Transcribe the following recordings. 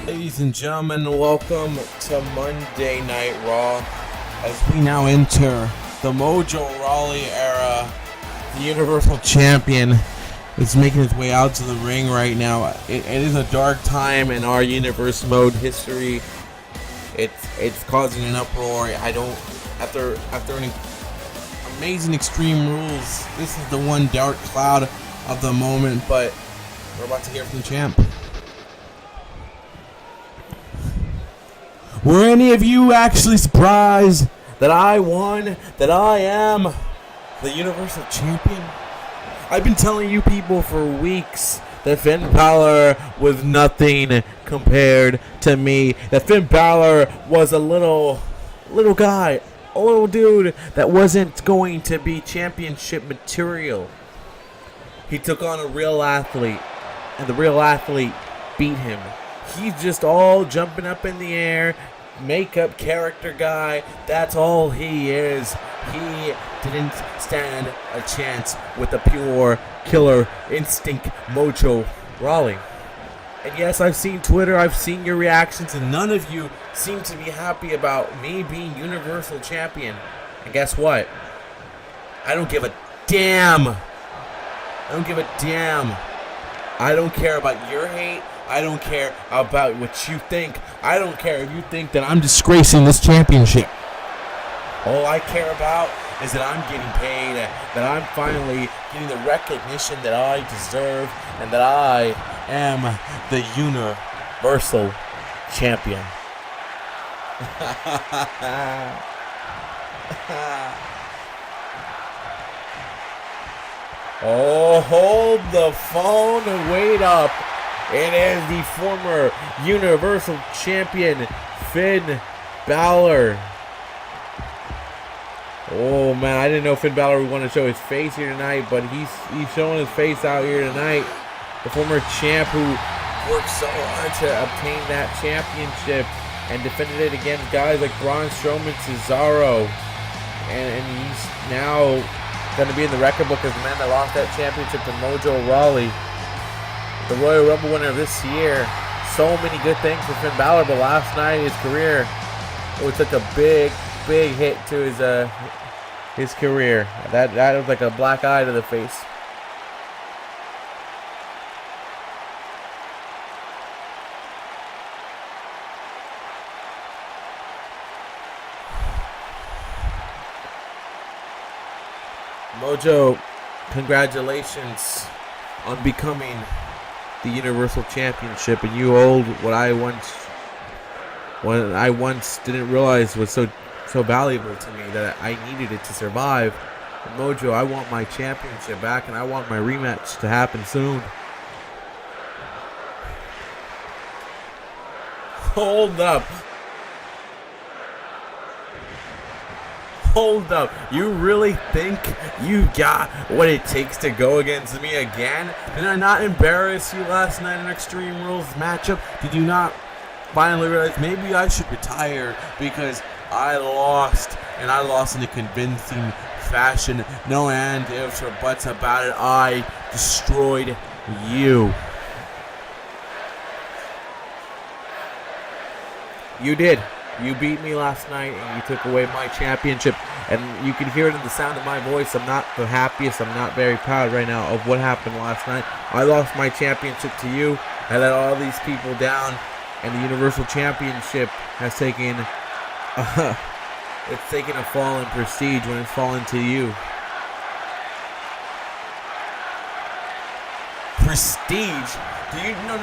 Ladies and gentlemen, welcome to Monday Night Raw. As we now enter the Mojo Rawley era, the Universal Champion is making his way out to the ring right now. It is a dark time in our Universe Mode history. It's causing an uproar. After an amazing Extreme Rules, this is the one dark cloud of the moment, but we're about to hear from the champ. Were any of you actually surprised that I won, that I am the Universal Champion? I've been telling you people for weeks that Finn Balor was nothing compared to me. That Finn Balor was a little guy, a little dude that wasn't going to be championship material. He took on a real athlete, and the real athlete beat him. He's just all jumping up in the air, makeup character guy. That's all he is. He didn't stand a chance with the pure killer instinct Mojo Rawley. And yes, I've seen Twitter, I've seen your reactions, and none of you seem to be happy about me being Universal Champion. And guess what? I don't give a damn. I don't give a damn. I don't care about your hate. I don't care about what you think. I don't care if you think that I'm disgracing this championship. All I care about is that I'm getting paid, that I'm finally getting the recognition that I deserve, and that I am the Universal Champion. Oh, hold the phone and wait up. It is the former Universal Champion, Finn Balor. Oh man, I didn't know Finn Balor would want to show his face here tonight, but he's showing his face out here tonight. The former champ who worked so hard to obtain that championship and defended it against guys like Braun Strowman, Cesaro. And he's now going to be in the record book as the man that lost that championship to Mojo Rawley. The Royal Rumble winner of this year. So many good things for Finn Balor, but last night his career, it took a big hit to his career. That was like a black eye to the face. Mojo, congratulations on becoming the Universal Championship, and you hold what I once didn't realize was so valuable to me, that I needed it to survive. And Mojo, I want my championship back, and I want my rematch to happen soon. Hold up. Hold up. You really think you got what it takes to go against me again? Did I not embarrass you last night in Extreme Rules matchup? Did you not finally realize maybe I should retire because I lost, and I lost in a convincing fashion? No and ifs or buts about it. I destroyed you. You did. You beat me last night, and you took away my championship. And you can hear it in the sound of my voice. I'm not the happiest. I'm not very proud right now of what happened last night. I lost my championship to you. I let all these people down, and the Universal Championship has taken it's taken a fall in prestige when it's fallen to you. Prestige? No.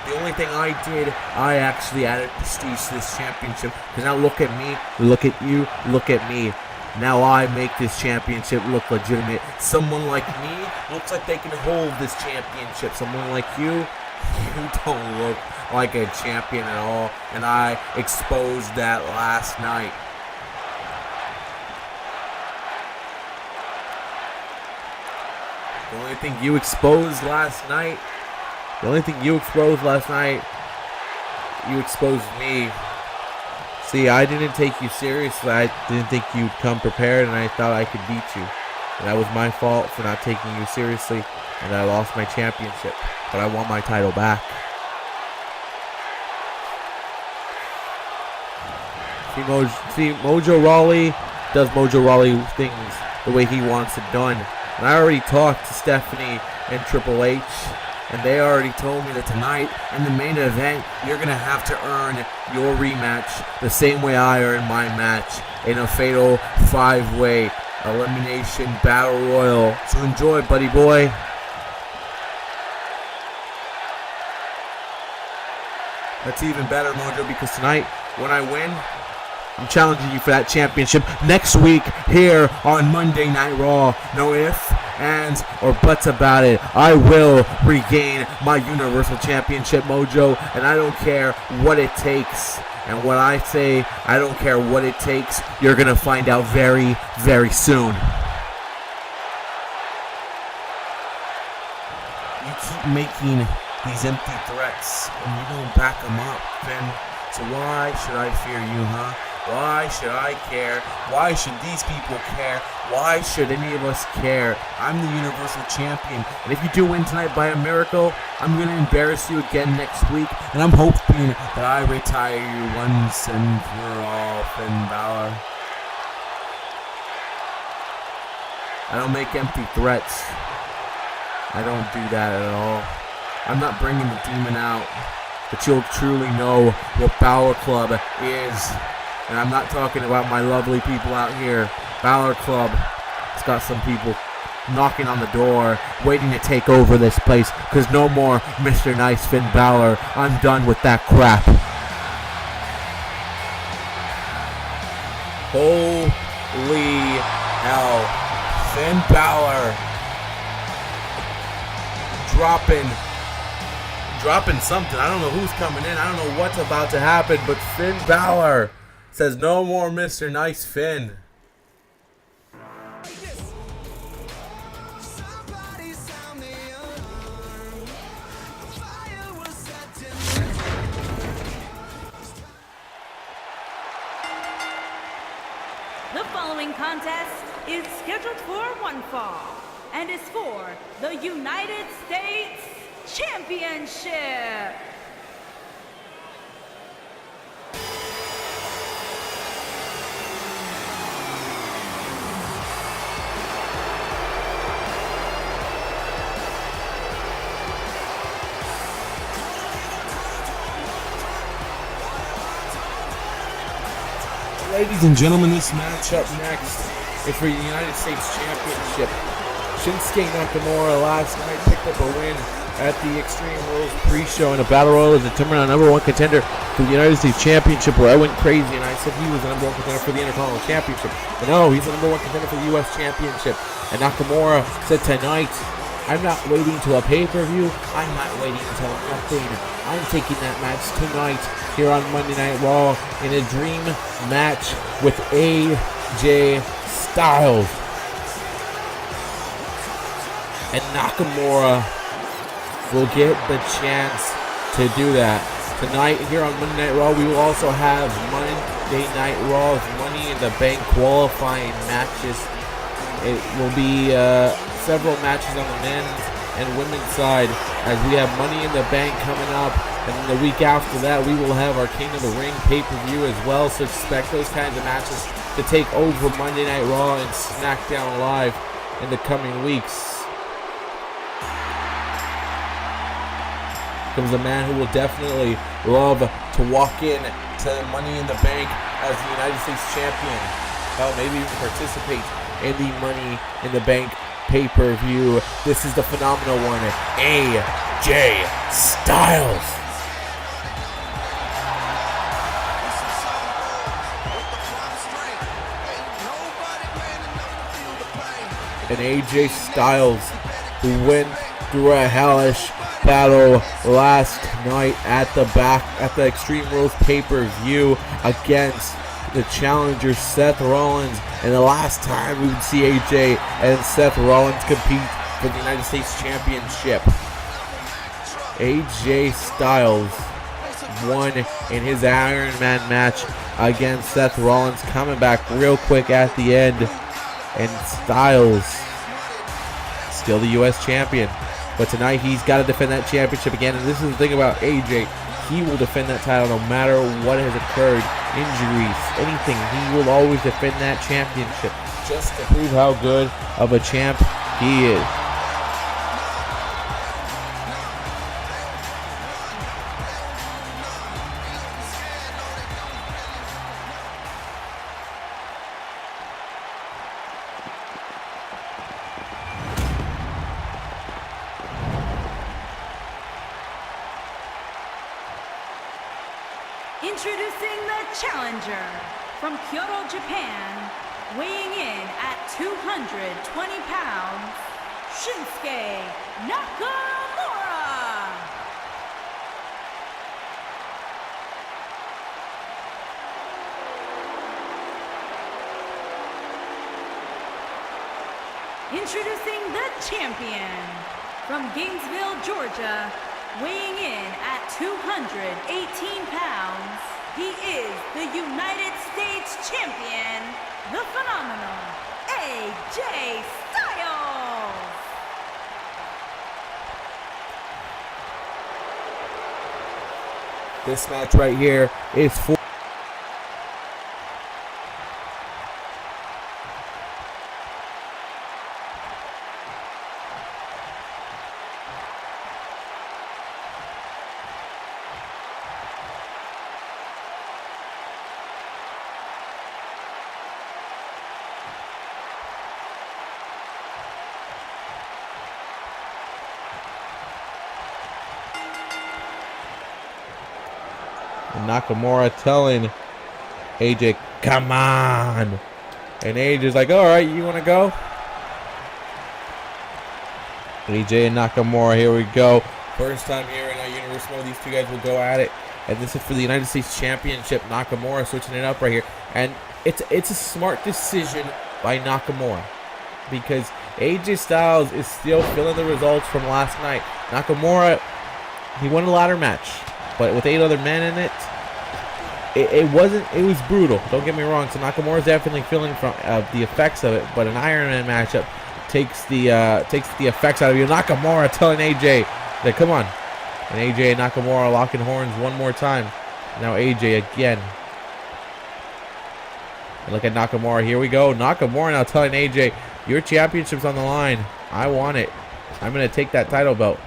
The only thing I did, I actually added prestige to this championship. Because now look at me, look at you, look at me. Now I make this championship look legitimate. Someone like me looks like they can hold this championship. Someone like you don't look like a champion at all. And I exposed that last night. The only thing you exposed last night, you exposed me. See, I didn't take you seriously. I didn't think you'd come prepared, and I thought I could beat you. And that was my fault for not taking you seriously, and I lost my championship. But I won my title back. See, Mojo Rawley does Mojo Rawley things the way he wants it done. And I already talked to Stephanie and Triple H, and they already told me that tonight in the main event, you're going to have to earn your rematch the same way I earned my match in a fatal 5-way elimination battle royal. So enjoy, buddy boy. That's even better, Mojo, because tonight, when I win, I'm challenging you for that championship next week here on Monday Night Raw. No ifs, ands, or buts about it. I will regain my Universal Championship, Mojo, and I don't care what it takes. And when I say I don't care what it takes, you're going to find out very, very soon. You keep making these empty threats, and you don't back them up, Finn. So why should I fear you, huh? Why should I care? Why should these people care? Why should any of us care? I'm the Universal Champion, and if you do win tonight by a miracle, I'm going to embarrass you again next week, and I'm hoping that I retire you once and for all, Finn Balor. I don't make empty threats. I don't do that at all. I'm not bringing the demon out, but you'll truly know what Balor Club is. And I'm not talking about my lovely people out here. Balor Club has got some people knocking on the door, waiting to take over this place, because no more Mr. Nice Finn Balor. I'm done with that crap. Holy hell. Finn Balor dropping something. I don't know who's coming in. I don't know what's about to happen, but Finn Balor says no more Mr. Nice Finn. The following contest is scheduled for one fall and is for the United States Championship. Ladies and gentlemen, this match up next is for the United States Championship. Shinsuke Nakamura last night picked up a win at the Extreme Rules pre-show in a battle royal to determine a number one contender for the United States Championship, where I went crazy and I said he was the number one contender for the Intercontinental Championship. But no, he's the number one contender for the U.S. Championship. And Nakamura said tonight, I'm not waiting till a pay-per-view. I'm not waiting until nothing. I'm taking that match tonight here on Monday Night Raw in a dream match with AJ Styles. And Nakamura will get the chance to do that. Tonight here on Monday Night Raw, we will also have Monday Night Raw's Money in the Bank qualifying matches. It will be several matches on the men's and women's side, as we have Money in the Bank coming up, and then the week after that we will have our King of the Ring pay-per-view as well, so expect those kinds of matches to take over Monday Night Raw and SmackDown Live in the coming weeks. Comes a man who will definitely love to walk in to Money in the Bank as the United States Champion. Hell, maybe even participate in the Money in the Bank pay-per-view. This is the phenomenal one, AJ Styles. Nobody and AJ Styles, who went through a hellish battle last night at the Extreme Rules pay-per-view against the challenger Seth Rollins. And the last time we would see AJ and Seth Rollins compete for the United States Championship. AJ Styles won in his Iron Man match against Seth Rollins, coming back real quick at the end. And Styles, still the U.S. champion. But tonight he's got to defend that championship again. And this is the thing about AJ. He will defend that title no matter what has occurred. Injuries, anything. He will always defend that championship just to prove how good of a champ he is. Introducing the challenger from Kyoto, Japan, weighing in at 220 pounds, Shinsuke Nakamura. Introducing the champion from Gainesville, Georgia, weighing in at 218 pounds, he is the United States Champion, the phenomenal AJ Styles. This match right here is for Nakamura telling AJ, come on. And AJ's like, all right, you want to go? AJ and Nakamura, here we go. First time here in our Universe Mode, these two guys will go at it. And this is for the United States Championship. Nakamura switching it up right here. And it's a smart decision by Nakamura, because AJ Styles is still feeling the results from last night. Nakamura, he won a ladder match, but with 8 other men in it, it was brutal. Don't get me wrong. So Nakamura's definitely feeling from the effects of it, but an Iron Man matchup takes the effects out of you. Nakamura telling AJ that come on, and AJ and Nakamura locking horns one more time. Now AJ again. And look at Nakamura. Here we go. Nakamura now telling AJ, your championship's on the line. I want it. I'm gonna take that title belt.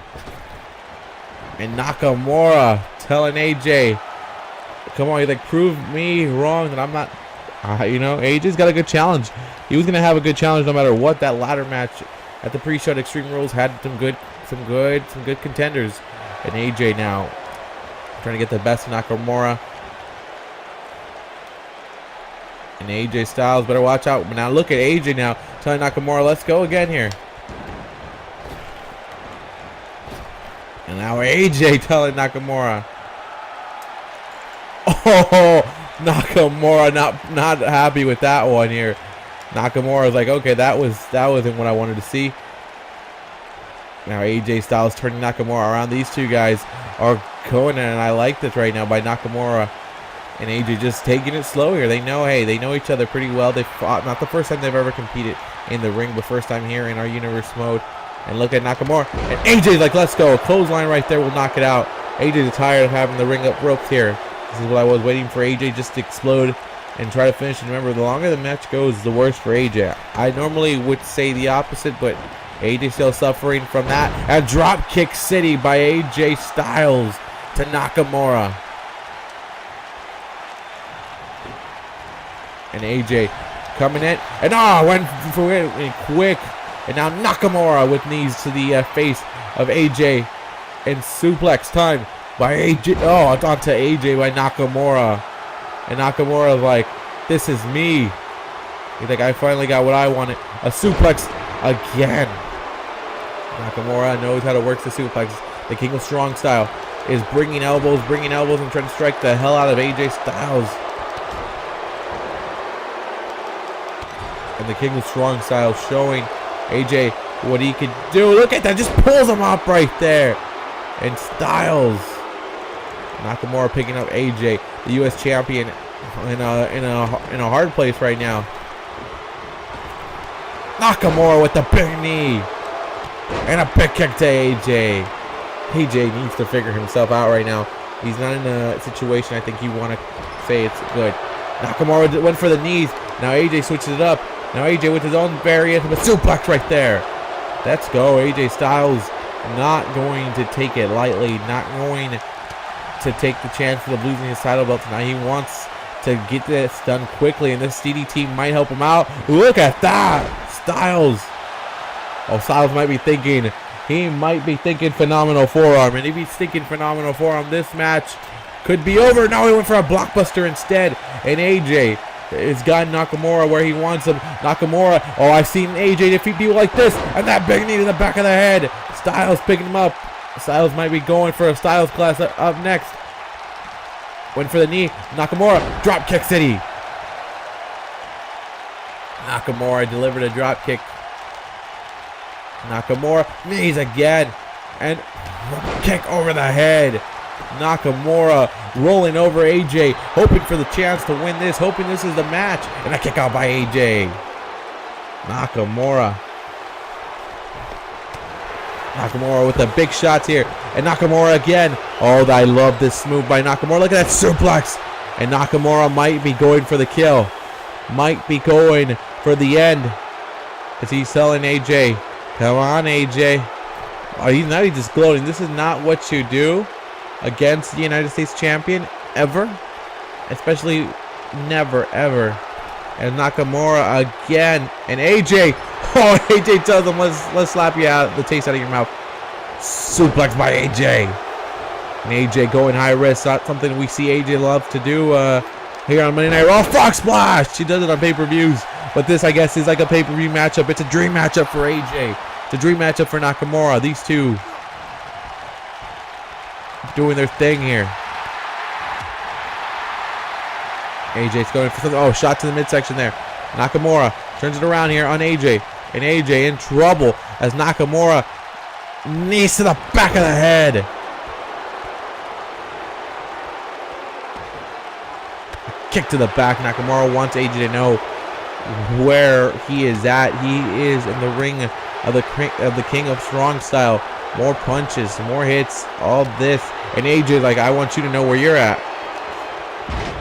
And Nakamura telling AJ, come on, he's like, prove me wrong that I'm not, AJ's got a good challenge. He was going to have a good challenge no matter what. That ladder match at the pre-show at Extreme Rules had some good contenders. And AJ now trying to get the best of Nakamura. And AJ Styles better watch out. But now look at AJ now telling Nakamura, let's go again here. And now AJ telling Nakamura. Oh, Nakamura not happy with that one here. Nakamura's like, okay, that wasn't what I wanted to see. Now AJ Styles turning Nakamura around. These two guys are going, and I like this right now by Nakamura and AJ just taking it slow here. They know each other pretty well. They fought, not the first time they've ever competed in the ring, but first time here in our Universe Mode. And look at Nakamura. And AJ's like, let's go. A clothesline right there will knock it out. AJ's tired of having the ring up ropes here. This is what I was waiting for AJ just to explode and try to finish. And remember, the longer the match goes, the worse for AJ. I normally would say the opposite, but AJ still suffering from that. A drop kick city by AJ Styles to Nakamura. And AJ coming in. And went for it quick. And now Nakamura with knees to the face of AJ. And suplex time by AJ. Oh, it's onto AJ by Nakamura. And Nakamura's like, this is me. He's like, I finally got what I wanted. A suplex again. Nakamura knows how to work the suplex. The King of Strong Style is bringing elbows, and trying to strike the hell out of AJ Styles. And the King of Strong Style showing AJ what he can do. Look at that, just pulls him up right there. And Styles, Nakamura picking up AJ, the U.S. champion, in a hard place right now. Nakamura with the big knee and a big kick to AJ. AJ needs to figure himself out right now. He's not in a situation I think you want to say it's good. Nakamura went for the knees. Now AJ switches it up. Now AJ with his own variant of a suplex right there. Let's go. AJ Styles not going to take it lightly. Not going to take the chance of losing his title belt tonight. He wants to get this done quickly, and this DDT might help him out. Look at that. Styles. Oh, Styles might be thinking. He might be thinking phenomenal forearm. And if he's thinking phenomenal forearm, this match could be over. Now he went for a blockbuster instead. And AJ has got Nakamura where he wants him. Nakamura. Oh, I've seen AJ defeat people like this. And that big knee to the back of the head. Styles picking him up. Styles might be going for a Styles class up next. Went for the knee. Nakamura. Drop kick city. Nakamura delivered a drop kick. Nakamura knees again, and kick over the head. Nakamura rolling over AJ, hoping for the chance to win this, hoping this is the match, and a kick out by AJ. Nakamura with the big shots here, and Nakamura again. Oh, I love this move by Nakamura. Look at that suplex, and Nakamura might be going for the kill, might be going for the end, as he's telling AJ. Come on, AJ. Oh, he's just gloating. This is not what you do against the United States champion ever. Especially never, ever. And Nakamura again. And AJ. Oh, AJ tells him, let's slap you out, the taste out of your mouth. Suplex by AJ. And AJ going high risk. Not something we see AJ love to do here on Monday Night Raw. Frog Splash. She does it on pay-per-views. But this, I guess, is like a pay-per-view matchup. It's a dream matchup for AJ. It's a dream matchup for Nakamura. These two doing their thing here. AJ's going for something. Oh, shot to the midsection there. Nakamura turns it around here on AJ. And AJ in trouble as Nakamura knees to the back of the head. Kick to the back. Nakamura wants AJ to know where he is at. He is in the ring of the King of Strong Style. More punches, more hits, all this. And AJ like, I want you to know where you're at.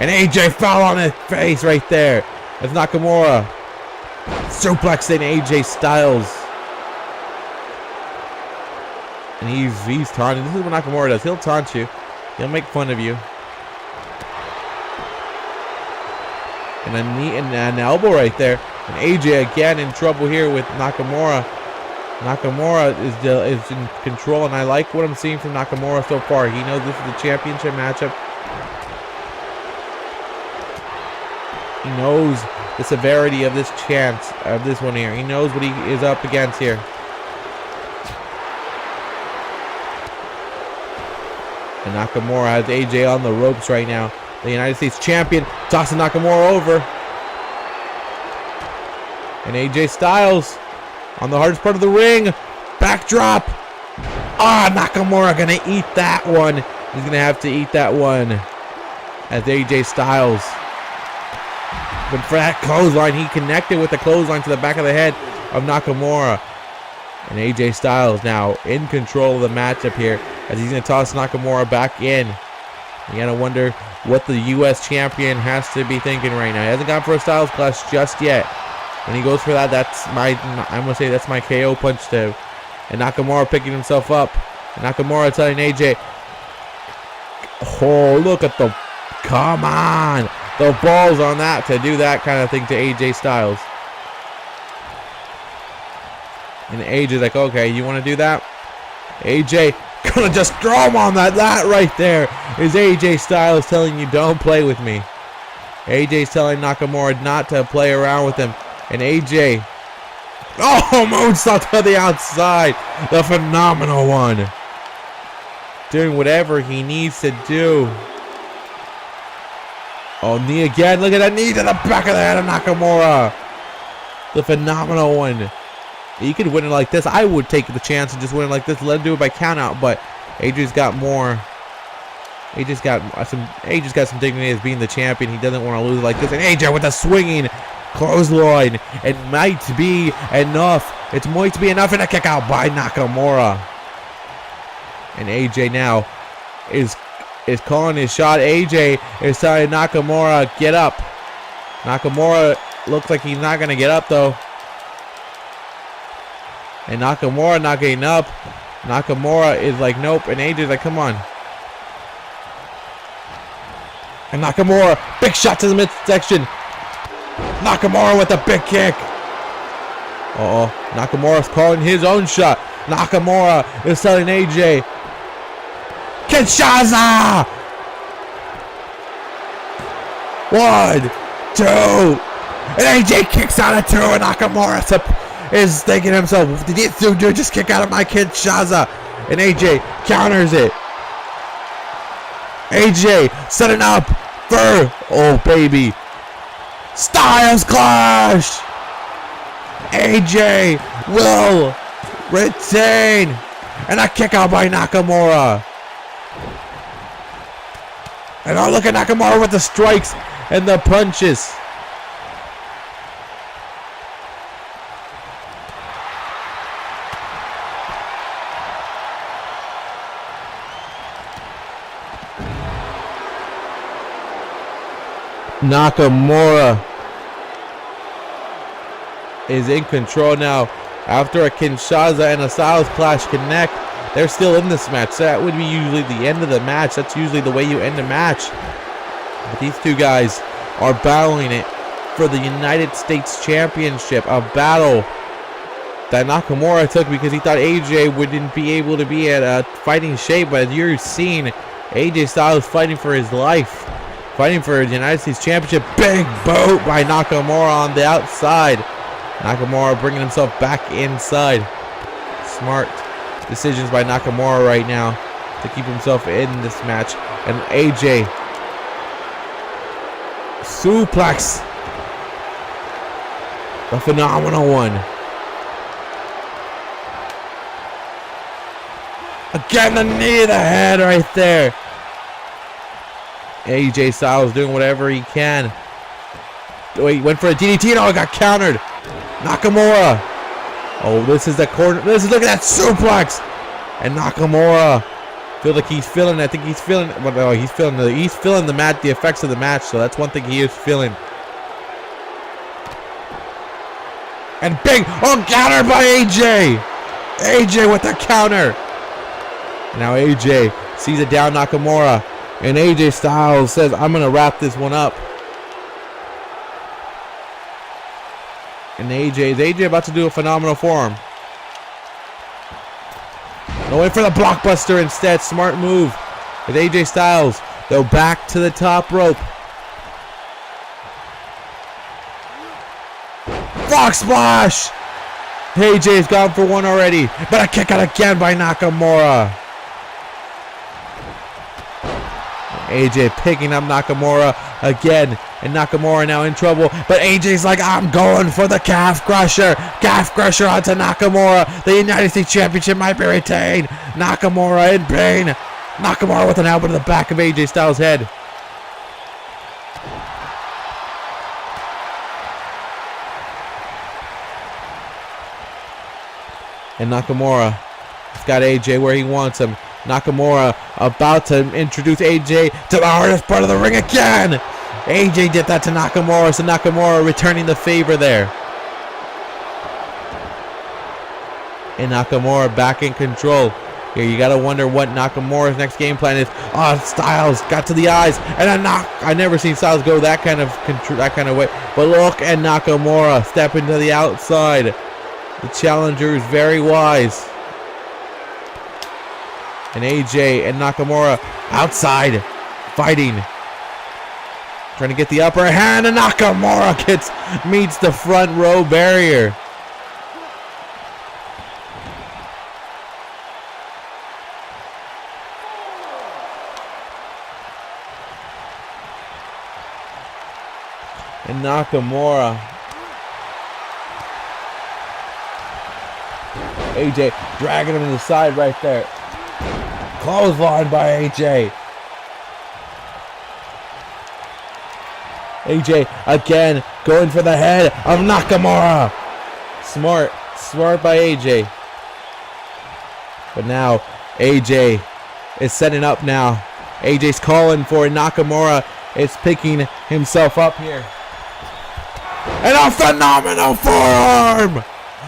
And AJ fell on his face right there as Nakamura suplexing AJ Styles. And he's taunting. This is what Nakamura does. He'll taunt you. He'll make fun of you. And a knee and an elbow right there. And AJ again in trouble here with Nakamura. Nakamura is in control, and I like what I'm seeing from Nakamura so far. He knows this is a championship matchup. He knows the severity of this chance, of this one here. He knows what he is up against here. And Nakamura has AJ on the ropes right now. The United States champion tossing Nakamura over. And AJ Styles on the hardest part of the ring. Backdrop. Nakamura gonna eat that one. He's gonna have to eat that one. As AJ Styles. But for that clothesline, he connected with the clothesline to the back of the head of Nakamura. And AJ Styles now in control of the matchup here, as he's gonna toss Nakamura back in. You gotta wonder what the U.S. champion has to be thinking right now. He hasn't gone for a Styles Clash just yet. When he goes for that, I'm gonna say that's my KO punch to. And Nakamura picking himself up. And Nakamura telling AJ, oh, look at the, come on, the balls on that to do that kind of thing to AJ Styles. And AJ's like, okay, you want to do that? AJ gonna just throw him on that. That right there is AJ Styles telling you, don't play with me. AJ's telling Nakamura not to play around with him. And AJ Oh, moonsault to the outside. The phenomenal one. Doing whatever he needs to do. Oh, knee again. Look at that knee to the back of the head of Nakamura. The phenomenal one. You could win it like this. I would take the chance and just win it like this. Let him do it by count out, but AJ's got more. AJ's got some dignity as being the champion. He doesn't want to lose like this. And AJ with a swinging clothesline. It might be enough. It might be enough, and a kick out by Nakamura. And AJ now is calling his shot. AJ is telling Nakamura, get up. Nakamura looks like he's not going to get up, though. And Nakamura not getting up. Nakamura is like, nope. And AJ's like, come on. And Nakamura, big shot to the midsection. Nakamura with a big kick. Uh-oh. Nakamura's calling his own shot. Nakamura is telling AJ, Kinshasa! 1, 2. And AJ kicks out of 2. And Nakamura is thinking to himself, did you just kick out of my Kinshasa? And AJ counters it. AJ setting up for, oh baby, Styles Clash. AJ will retain. And a kick out by Nakamura. And oh, look at Nakamura with the strikes and the punches. Nakamura is in control now. After a Kinshasa and a Styles Clash connect, they're still in this match. So that would be usually the end of the match. That's usually the way you end a match. But these two guys are battling it for the United States Championship. A battle that Nakamura took because he thought AJ wouldn't be able to be at a fighting shape. But as you're seeing, AJ Styles fighting for his life. Fighting for the United States Championship. Big boot by Nakamura on the outside. Nakamura bringing himself back inside. Smart decisions by Nakamura right now to keep himself in this match. And AJ suplex. The phenomenal one. Again, the knee to the head right there. AJ Styles doing whatever he can. Wait, went for a DDT. No, it got countered. Nakamura. Oh, this is the corner. Look at that suplex. And Nakamura. Feel like he's feeling. I think he's feeling. Well, no, he's feeling the match, the effects of the match. So that's one thing he is feeling. And big. Oh, counter by AJ. AJ with the counter. Now AJ sees it down Nakamura. And AJ Styles says, I'm going to wrap this one up. And is AJ about to do a phenomenal form? Going for the blockbuster instead. Smart move with AJ Styles. They'll back to the top rope. Frog splash! AJ's gone for one already. But a kick out again by Nakamura. AJ picking up Nakamura again. And Nakamura now in trouble. But AJ's like, I'm going for the calf crusher. Calf crusher onto Nakamura. The United States Championship might be retained. Nakamura in pain. Nakamura with an elbow to the back of AJ Styles' head. And Nakamura has got AJ where he wants him. Nakamura about to introduce AJ to the hardest part of the ring again. AJ did that to Nakamura, so Nakamura returning the favor there. And Nakamura back in control. Here, you gotta wonder what Nakamura's next game plan is. Oh, Styles got to the eyes, and a knock. I never seen Styles go that kind of way. But look at Nakamura stepping to the outside. The challenger is very wise. And AJ and Nakamura outside fighting. Trying to get the upper hand, and Nakamura meets the front row barrier. and Nakamura. AJ dragging him to the side right there. Clothesline by AJ. AJ again going for the head of Nakamura. Smart by AJ. But now AJ is setting up now. AJ's calling for Nakamura. It's picking himself up here. And a phenomenal forearm.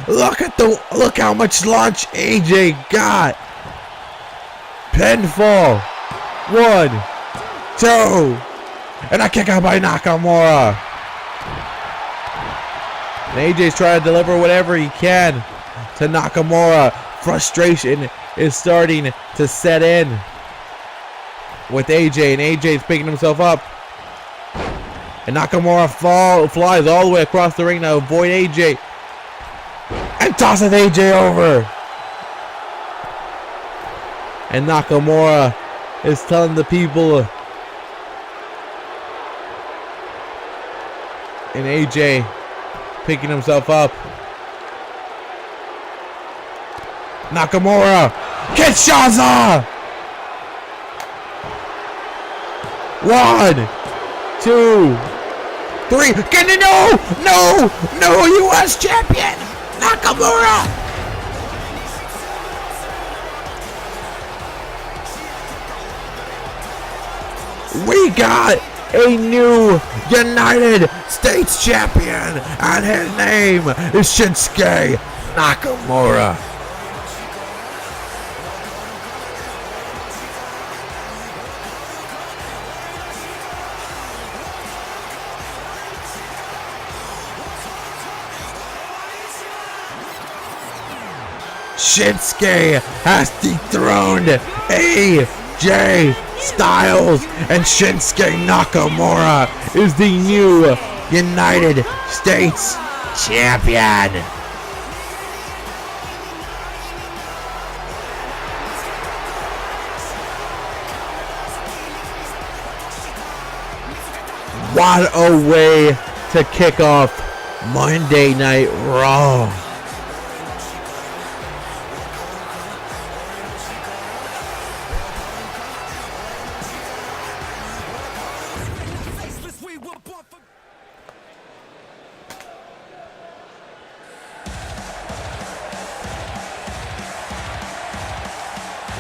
Look how much launch AJ got. Pinfall. 1, 2. And a kick out by Nakamura. And AJ's trying to deliver whatever he can to Nakamura. Frustration is starting to set in with AJ, and AJ's picking himself up. And Nakamura flies all the way across the ring to avoid AJ. And tosses AJ over. And Nakamura is telling the people. And AJ picking himself up. Nakamura. Kinshasa. 1, 2, 3. Get it? No, U.S. champion Nakamura. We got a new United States champion, and his name is Shinsuke Nakamura. Shinsuke has dethroned AJ Styles, and Shinsuke Nakamura is the new United States champion. What a way to kick off Monday Night Raw.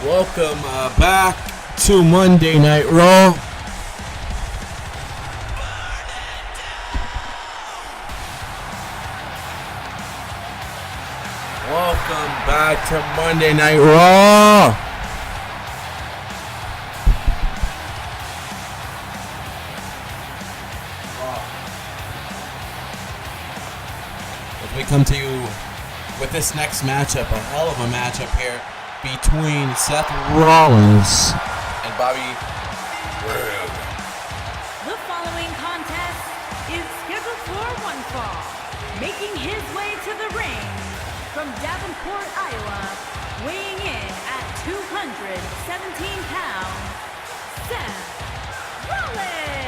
Welcome back to Monday Night Raw. Welcome back to Monday Night Raw. As we come to you with this next matchup, a hell of a matchup here between Seth Rollins and Bobby Roode. The following contest is scheduled for one fall. Making his way to the ring from Davenport, Iowa, weighing in at 217 pounds, Seth Rollins.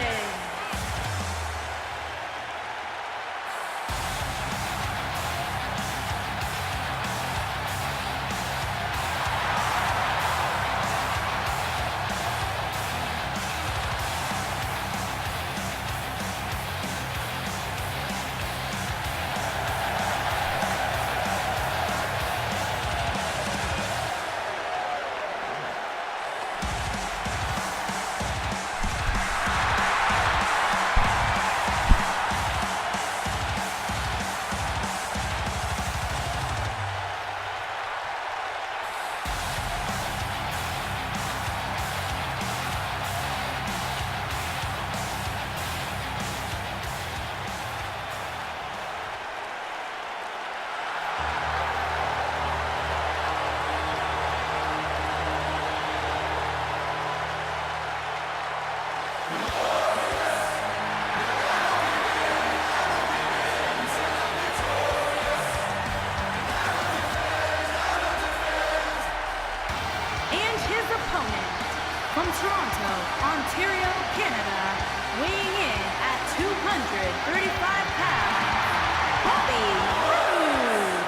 From Toronto, Ontario, Canada, weighing in at 235 pounds, Bobby Roode.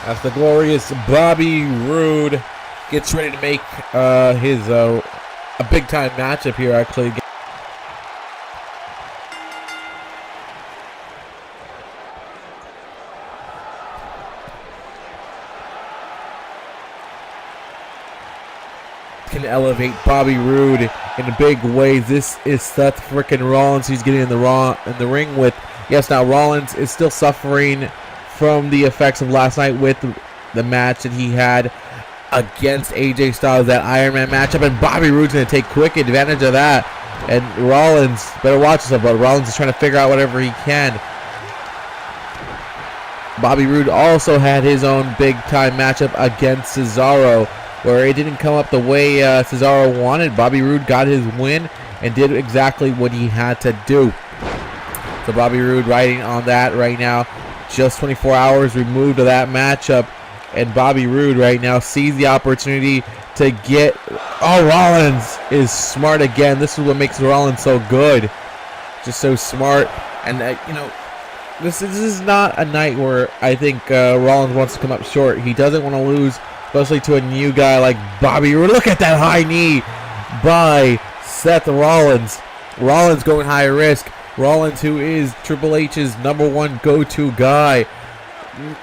As the glorious Bobby Roode gets ready to make his a big time matchup here, actually. Can elevate Bobby Roode in big ways. This is Seth frickin' Rollins. He's getting in the ring with. Yes, now Rollins is still suffering from the effects of last night with the match that he had against AJ Styles, that Iron Man matchup, and Bobby Roode's going to take quick advantage of that. And Rollins better watch himself, but Rollins is trying to figure out whatever he can. Bobby Roode also had his own big time matchup against Cesaro, where it didn't come up the way Cesaro wanted. Bobby Roode got his win and did exactly what he had to do. So Bobby Roode riding on that right now. Just 24 hours removed of that matchup, and Bobby Roode right now sees the opportunity to get. Oh, Rollins is smart again. This is what makes Rollins so good, just so smart. And you know, this is not a night where I think Rollins wants to come up short. He doesn't want to lose, especially to a new guy like Bobby Roode. Look at that high knee by Seth Rollins. Rollins going high risk. Rollins, who is Triple H's #1 go-to guy,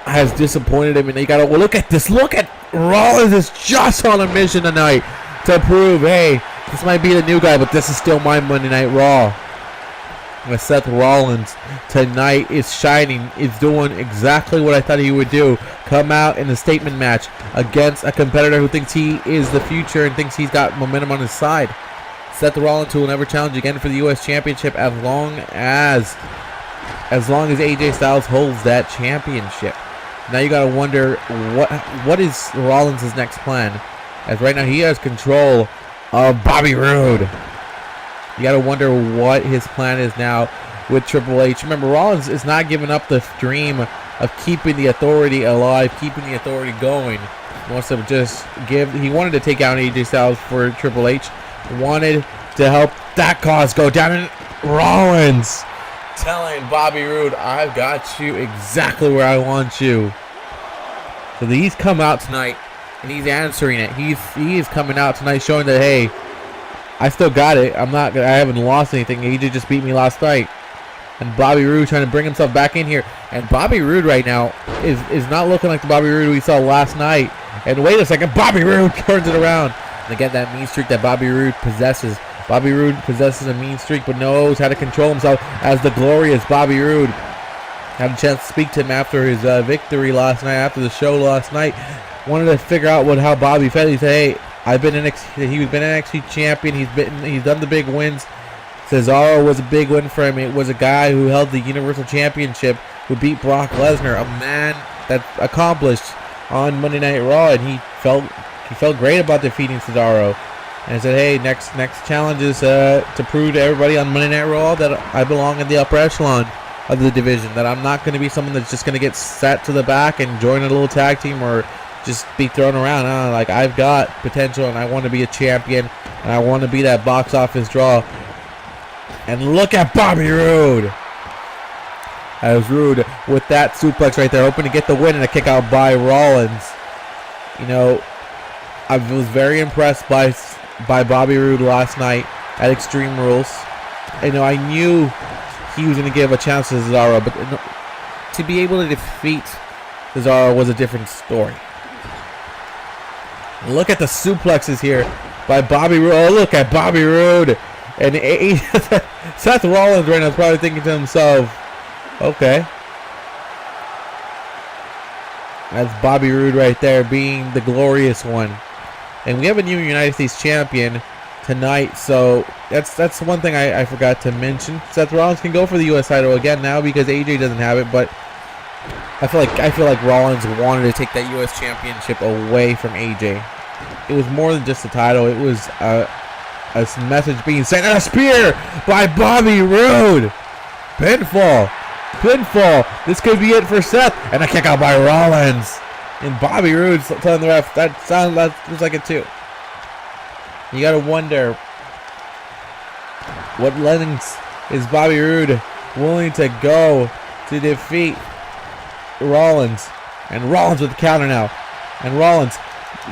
has disappointed him, and you gotta look at this. Look at Rollins is just on a mission tonight to prove, hey, this might be the new guy, but this is still my Monday Night Raw. And Seth Rollins tonight is shining, is doing exactly what I thought he would do. Come out in a statement match against a competitor who thinks he is the future and thinks he's got momentum on his side. Seth Rollins, who will never challenge again for the U.S. Championship as long as AJ Styles holds that championship. Now you gotta wonder what is Rollins' next plan, as right now he has control of Bobby Roode. You gotta wonder what his plan is now with Triple H. Remember, Rollins is not giving up the dream of keeping the authority alive, keeping the authority going. He wants to just give. He wanted to take out AJ Styles for Triple H. Wanted to help that cause go down, and Rollins telling Bobby Roode, I've got you exactly where I want you. So he's come out tonight and he's answering it. He is coming out tonight showing that, hey, I still got it. I haven't lost anything. He just beat me last night. And Bobby Roode trying to bring himself back in here. And Bobby Roode right now is not looking like the Bobby Roode we saw last night. And wait a second, Bobby Roode turns it around. And again, that mean streak that Bobby Roode possesses. Bobby Roode possesses a mean streak, but knows how to control himself as the glorious Bobby Roode. Had a chance to speak to him after his victory last night, after the show last night. Wanted to figure out how Bobby felt. He said, hey, I've been he's been an NXT champion. He's done the big wins. Cesaro was a big win for him. It was a guy who held the Universal Championship, who beat Brock Lesnar, a man that accomplished on Monday Night Raw, and he felt great about defeating Cesaro. And he said, hey, next challenge is to prove to everybody on Monday Night Raw that I belong in the upper echelon of the division, that I'm not going to be someone that's just going to get set to the back and join a little tag team or just be thrown around. Like, I've got potential, and I want to be a champion, and I want to be that box office draw. And look at Bobby Roode. That was Roode with that suplex right there, hoping to get the win and a kick out by Rollins. You know, I was very impressed by Bobby Roode last night at Extreme Rules. You know, I knew he was going to give a chance to Cesaro, but to be able to defeat Cesaro was a different story. Look at the suplexes here by Bobby Roode. Oh, look at Bobby Roode. And Seth Rollins right now is probably thinking to himself, okay. That's Bobby Roode right there being the glorious one. And we have a new United States champion tonight, so that's one thing I forgot to mention. Seth Rollins can go for the U.S. title again now because AJ doesn't have it, but I feel like Rollins wanted to take that U.S. championship away from AJ. It was more than just a title. It was a message being sent. And a spear by Bobby Roode. Pinfall. This could be it for Seth. And a kick out by Rollins. And Bobby Roode telling the ref, that looks like it too. You gotta wonder, what lengths is Bobby Roode willing to go to defeat Rollins? And Rollins with the counter now. And Rollins,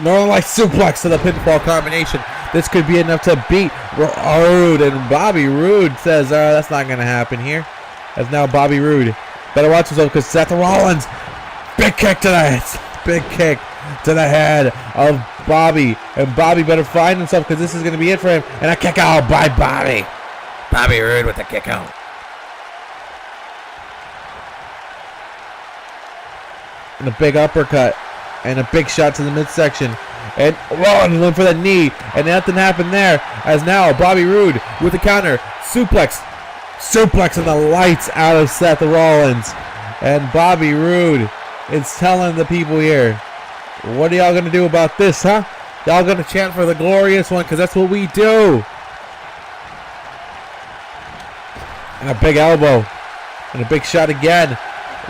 Northern Light suplex to the pinfall combination. This could be enough to beat Roode. And Bobby Roode says, that's not going to happen here. As now Bobby Roode better watch himself because Seth Rollins, big kick to the head of Bobby. And Bobby better find himself because this is going to be it for him. And a kick out by Bobby. Bobby Roode with the kick out. And a big uppercut. And a big shot to the midsection. And Rollins went for the knee. And nothing happened there. As now Bobby Roode with the counter. Suplex and the lights out of Seth Rollins. And Bobby Roode is telling the people here, what are y'all going to do about this, huh? Y'all going to chant for the glorious one because that's what we do. And a big elbow. And a big shot again.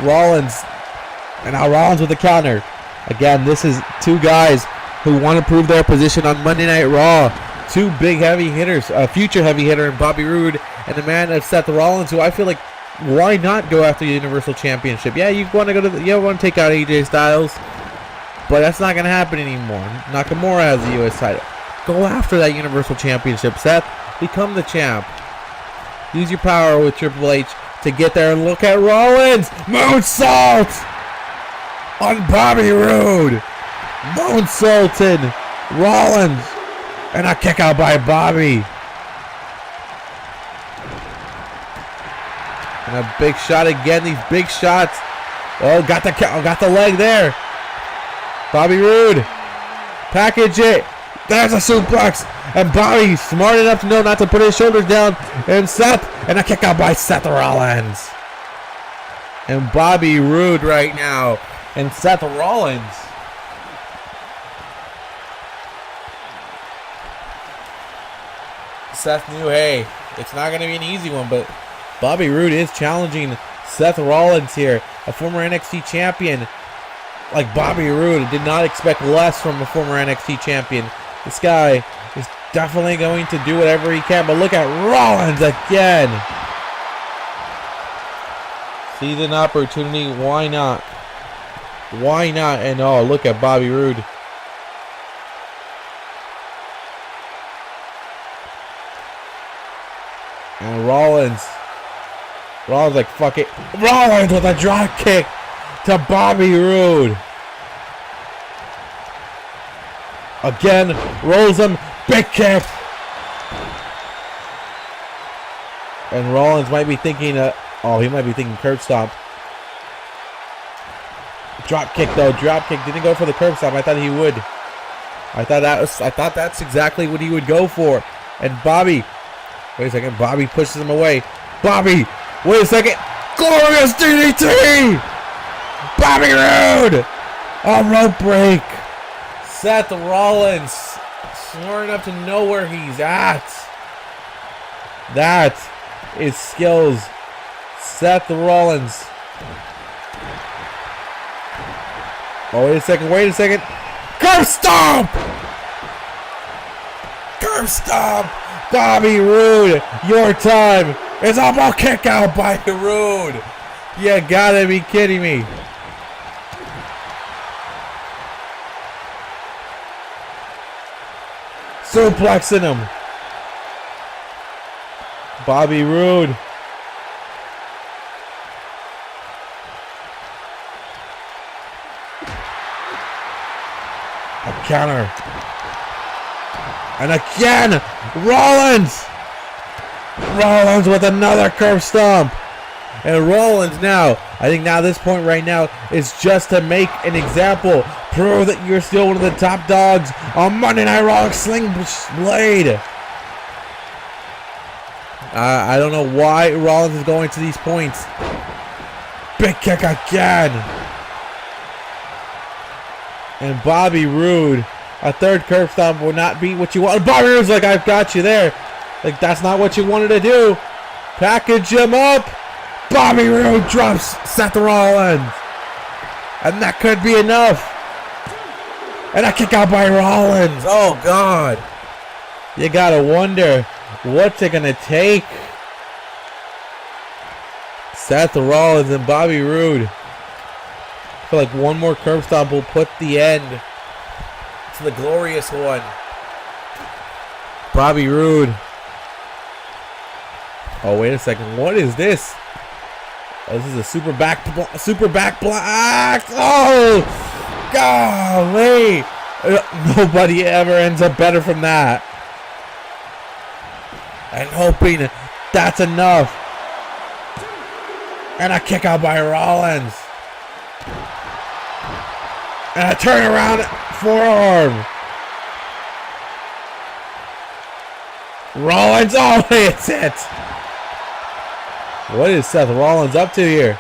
Rollins. And now Rollins with the counter. Again, this is two guys who want to prove their position on Monday Night Raw. Two big heavy hitters, a future heavy hitter in Bobby Roode and the man of Seth Rollins, who I feel like, why not go after the Universal Championship? Yeah, you want to take out AJ Styles, but that's not going to happen anymore. Nakamura has the U.S. title. Go after that Universal Championship, Seth. Become the champ. Use your power with Triple H to get there and look at Rollins. Moonsault on Bobby Roode. Moonsaulting Rollins. And a kick out by Bobby. And a big shot again. These big shots. Oh, got the leg there. Bobby Roode. Package it. There's a suplex. And Bobby smart enough to know not to put his shoulders down. And Seth. And a kick out by Seth Rollins. And Bobby Roode right now. And Seth Rollins. Seth knew, hey, it's not going to be an easy one, but Bobby Roode is challenging Seth Rollins here, a former NXT champion. Like Bobby Roode did not expect less from a former NXT champion. This guy is definitely going to do whatever he can, but look at Rollins again. Sees an opportunity, why not? Why not? And oh, look at Bobby Roode. And Rollins like, fuck it. Rollins with a drop kick to Bobby Roode. Again, rolls him, big kick. And Rollins might be thinking, he might be thinking curb stomp. Drop kick though, drop kick. Didn't go for the curb stomp. I thought he would. I thought that's exactly what he would go for. And Bobby. Wait a second. Bobby pushes him away. Bobby. Wait a second. Glorious DDT. Bobby Roode. A rope break. Seth Rollins. Smart enough to know where he's at. That is skills. Seth Rollins. Oh, wait a second. Wait a second. Curb stomp. Curb stomp Bobby Roode, your time is up. A kick out by Roode. You gotta be kidding me. Suplexing him. Bobby Roode. A counter. And again, Rollins. Rollins with another curb stomp. And Rollins now, I think now this point right now is just to make an example. Prove that you're still one of the top dogs on Monday Night Raw. Sling Blade. I don't know why Rollins is going to these points. Big kick again. And Bobby Roode, a third curb stomp will not be what you want. Bobby Roode's like, I've got you there. Like, that's not what you wanted to do. Package him up. Bobby Roode drops Seth Rollins. And that could be enough. And a kick out by Rollins. Oh, God. You gotta wonder, what's it gonna take? Seth Rollins and Bobby Roode. I feel like one more curb stomp will put the end to the glorious one. Bobby Roode. Oh, wait a second. What is this? Oh, this is a super back block. Oh, golly. Nobody ever ends up better from that. And hoping that's enough. And a kick out by Rollins. And a turnaround forearm. Rollins, oh, it's it. What is Seth Rollins up to here?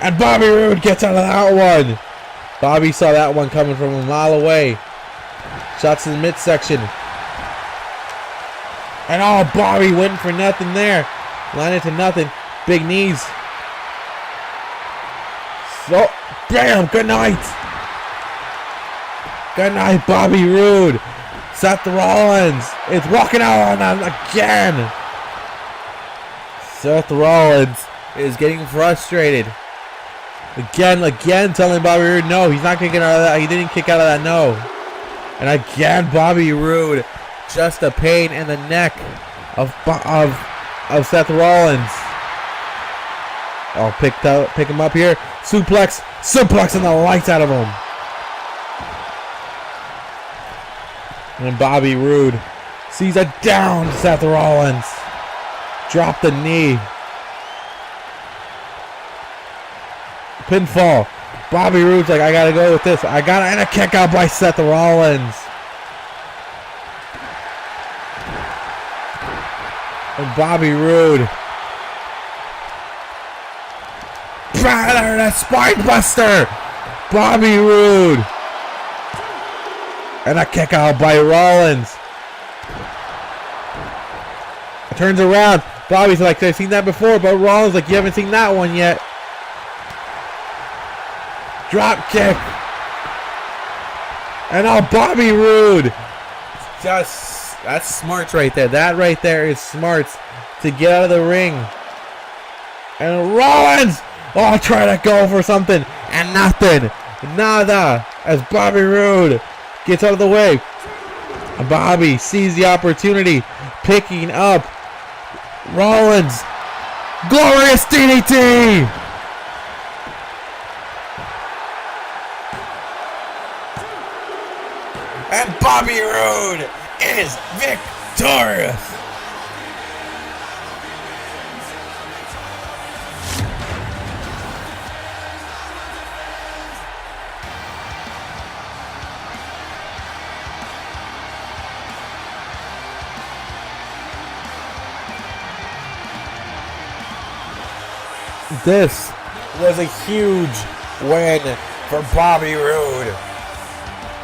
And Bobby Roode gets out of that one. Bobby saw that one coming from a mile away. Shots in the midsection. And oh, Bobby went for nothing there. Landed to nothing. Big knees. So, bam, good night. Good night, Bobby Roode. Seth Rollins is walking out on him again. Seth Rollins is getting frustrated. Again telling Bobby Roode, no, he's not going to get out of that. He didn't kick out of that, no. And again, Bobby Roode, just a pain in the neck of Seth Rollins. Oh, pick him up here. Suplexing the lights out of him. And Bobby Roode sees a down Seth Rollins. Drop the knee. Pinfall. Bobby Roode's like, I gotta go with this. And a kick out by Seth Rollins. And Bobby Roode. A spine buster. Bobby Roode. And a kick out by Rollins. Turns around. Bobby's like, I've seen that before, but Rollins like, you haven't seen that one yet. Drop kick. And oh, Bobby Roode. That's smarts right there. That right there is smarts to get out of the ring. And Rollins, oh, try to go for something. And nothing. Nada. As Bobby Roode gets out of the way. Bobby sees the opportunity. Picking up Rollins. Glorious DDT. And Bobby Roode is victorious. This was a huge win for Bobby Roode.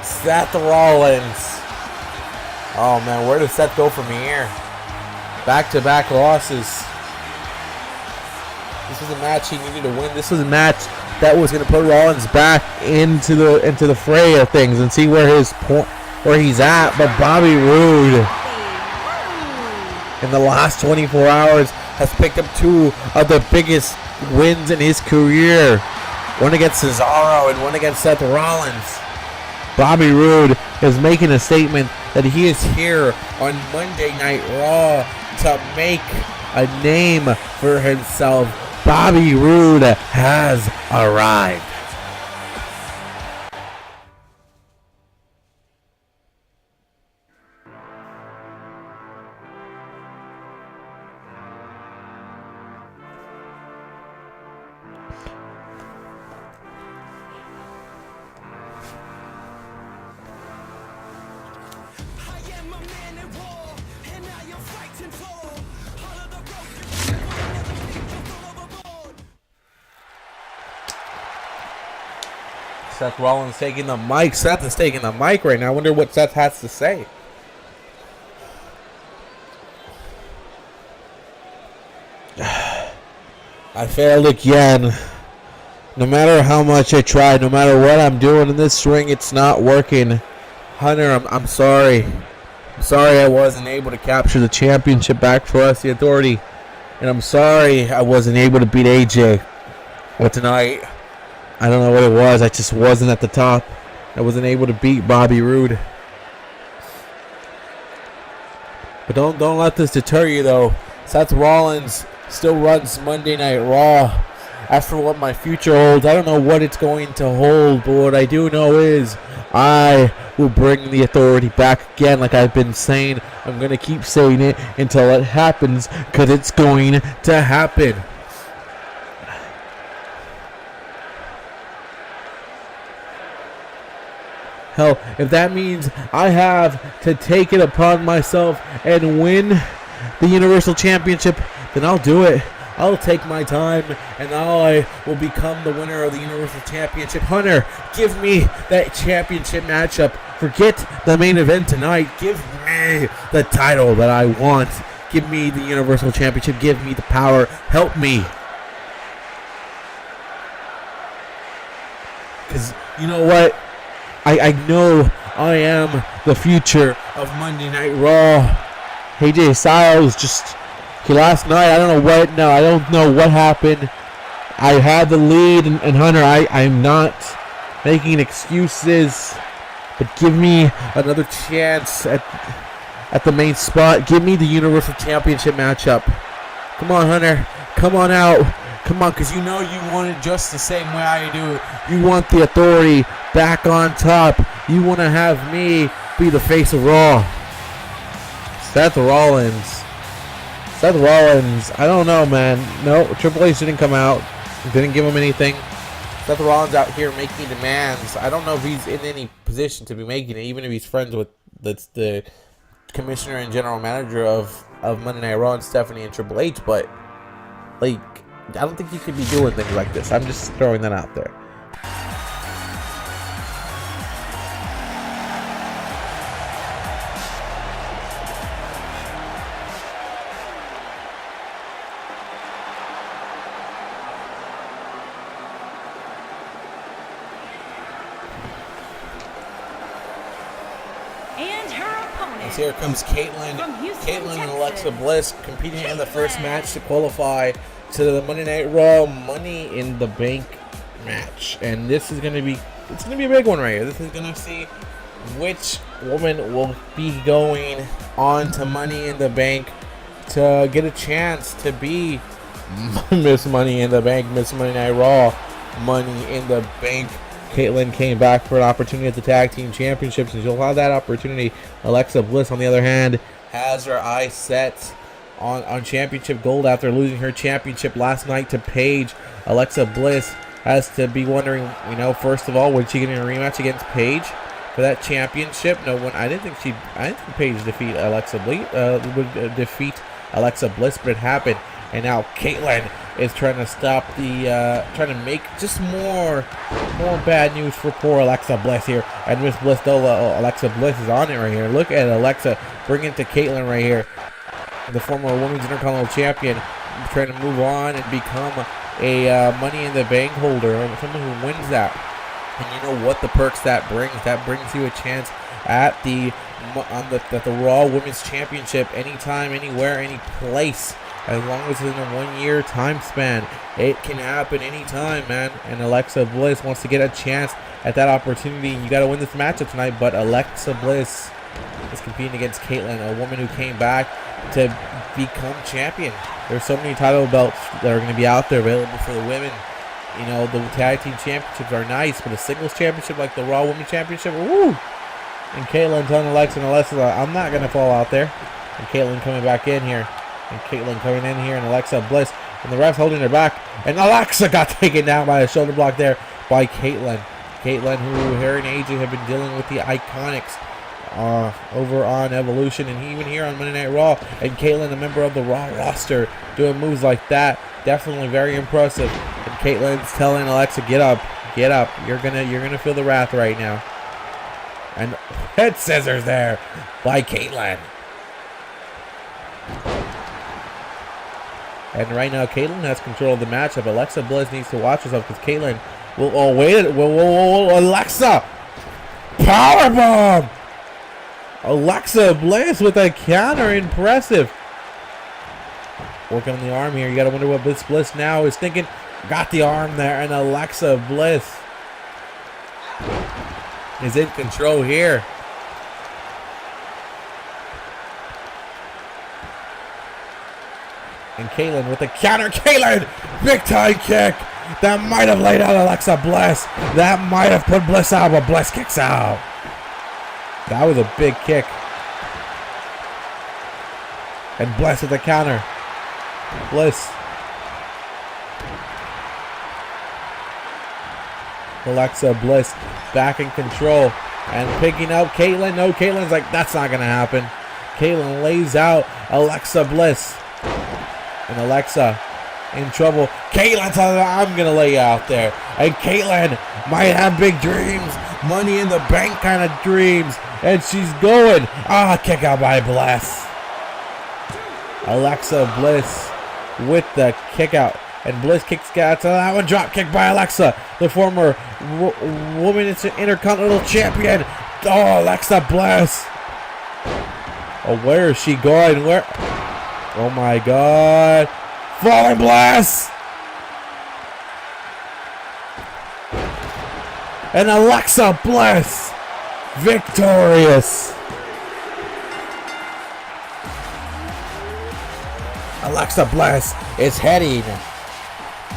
Seth Rollins. Oh man, where does Seth go from here? Back-to-back losses. This was a match he needed to win. This was a match that was going to put Rollins back into the fray of things and see where he's at. But Bobby Roode in the last 24 hours has picked up 2 of the biggest wins in his career. One against Cesaro and one against Seth Rollins. Bobby Roode is making a statement that he is here on Monday Night Raw to make a name for himself. Bobby Roode has arrived. Seth Rollins taking the mic. Seth is taking the mic right now. I wonder what Seth has to say. I failed again. No matter how much I tried, no matter what I'm doing in this ring, it's not working. Hunter, I'm sorry. I'm sorry I wasn't able to capture the championship back for us, the Authority. And I'm sorry I wasn't able to beat AJ. But tonight, I don't know what it was. I just wasn't at the top. I wasn't able to beat Bobby Roode. But don't let this deter you, though. Seth Rollins still runs Monday Night Raw. As for what my future holds, I don't know what it's going to hold. But what I do know is I will bring the Authority back again, like I've been saying. I'm going to keep saying it until it happens, because it's going to happen. Hell, if that means I have to take it upon myself and win the Universal Championship, then I'll do it. I'll take my time, and I will become the winner of the Universal Championship. Hunter, give me that championship matchup. Forget the main event tonight. Give me the title that I want. Give me the Universal Championship. Give me the power. Help me. Because you know what? I know I am the future of Monday Night Raw. AJ Styles last night, I don't know what happened. I had the lead, and Hunter, I'm not making excuses, but give me another chance at the main spot. Give me the Universal Championship matchup. Come on, Hunter. Come on out. Come on, because you know you want it just the same way I do it. You want the Authority back on top. You want to have me be the face of Raw. Seth Rollins, I don't know, man. No, Triple H didn't come out. Didn't give him anything. Seth Rollins out here making demands. I don't know if he's in any position to be making it, even if he's friends with the commissioner and general manager of Monday Night Raw and Stephanie and Triple H, but, like, I don't think you could be doing things like this. I'm just throwing that out there. Here comes Caitlyn. Caitlyn and Alexa Bliss competing in the first match to qualify to the Monday Night Raw Money in the Bank match. And this is going to be, it's going to be a big one right here. This is going to see which woman will be going on to Money in the Bank to get a chance to be Miss Money in the Bank, Miss Monday Night Raw Money in the Bank. Caitlyn came back for an opportunity at the Tag Team Championships, and she'll have that opportunity. Alexa Bliss, on the other hand, has her eyes set on championship gold after losing her championship last night to Paige. Alexa Bliss has to be wondering, first of all, was she getting a rematch against Paige for that championship? No one. I didn't think Paige would defeat Alexa Bliss, but it happened. And now Caitlyn is trying to stop trying to make just more bad news for poor Alexa Bliss here. And Miss Bliss, though, Alexa Bliss is on it right here. Look at Alexa bringing it to Caitlyn right here. The former Women's Intercontinental Champion trying to move on and become a Money in the Bank holder, someone who wins that. And you know what the perks that brings? That brings you a chance at the Raw Women's Championship anytime, anywhere, any place. As long as it's in a 1 year time span. It can happen anytime, man. And Alexa Bliss wants to get a chance at that opportunity. You got to win this matchup tonight. But Alexa Bliss is competing against Caitlyn, a woman who came back to become champion. There's so many title belts that are going to be out there available for the women. You know, the tag team championships are nice, but a singles championship like the Raw Women's Championship, woo! And Caitlyn telling Alexa, I'm not going to fall out there. And Caitlyn coming back in here. And Caitlyn coming in here, and Alexa Bliss. And the ref's holding her back. And Alexa got taken down by a shoulder block there by Caitlyn. Caitlyn, who her and AJ have been dealing with the Iconics over on Evolution and even here on Monday Night Raw. And Caitlyn, a member of the Raw roster, doing moves like that. Definitely very impressive. And Caitlyn's telling Alexa, get up. You're gonna feel the wrath right now. And head scissors there by Caitlyn. And right now, Caitlyn has control of the matchup. Alexa Bliss needs to watch herself because Caitlyn will. Oh, wait. Whoa, Alexa! Powerbomb! Alexa Bliss with a counter. Impressive. Working on the arm here. You got to wonder what Bliss now is thinking. Got the arm there. And Alexa Bliss is in control here. And Caitlyn with the counter. Caitlyn! Big time kick. That might have laid out Alexa Bliss. That might have put Bliss out, but Bliss kicks out. That was a big kick. And Bliss with the counter. Bliss. Alexa Bliss back in control. And picking up Caitlyn. No, Caitlyn's like, that's not going to happen. Caitlyn lays out Alexa Bliss. And Alexa in trouble. Caitlyn telling her, I'm going to lay you out there. And Caitlyn might have big dreams. Money in the bank kind of dreams. And she's going. Kick out by Bliss. Alexa Bliss with the kick out. And Bliss kicks out to that one. Drop kick by Alexa. The former Women's Intercontinental Champion. Oh, Alexa Bliss. Oh, where is she going? Where? Oh my God. Falling Bliss. And Alexa Bliss victorious. Alexa Bliss is heading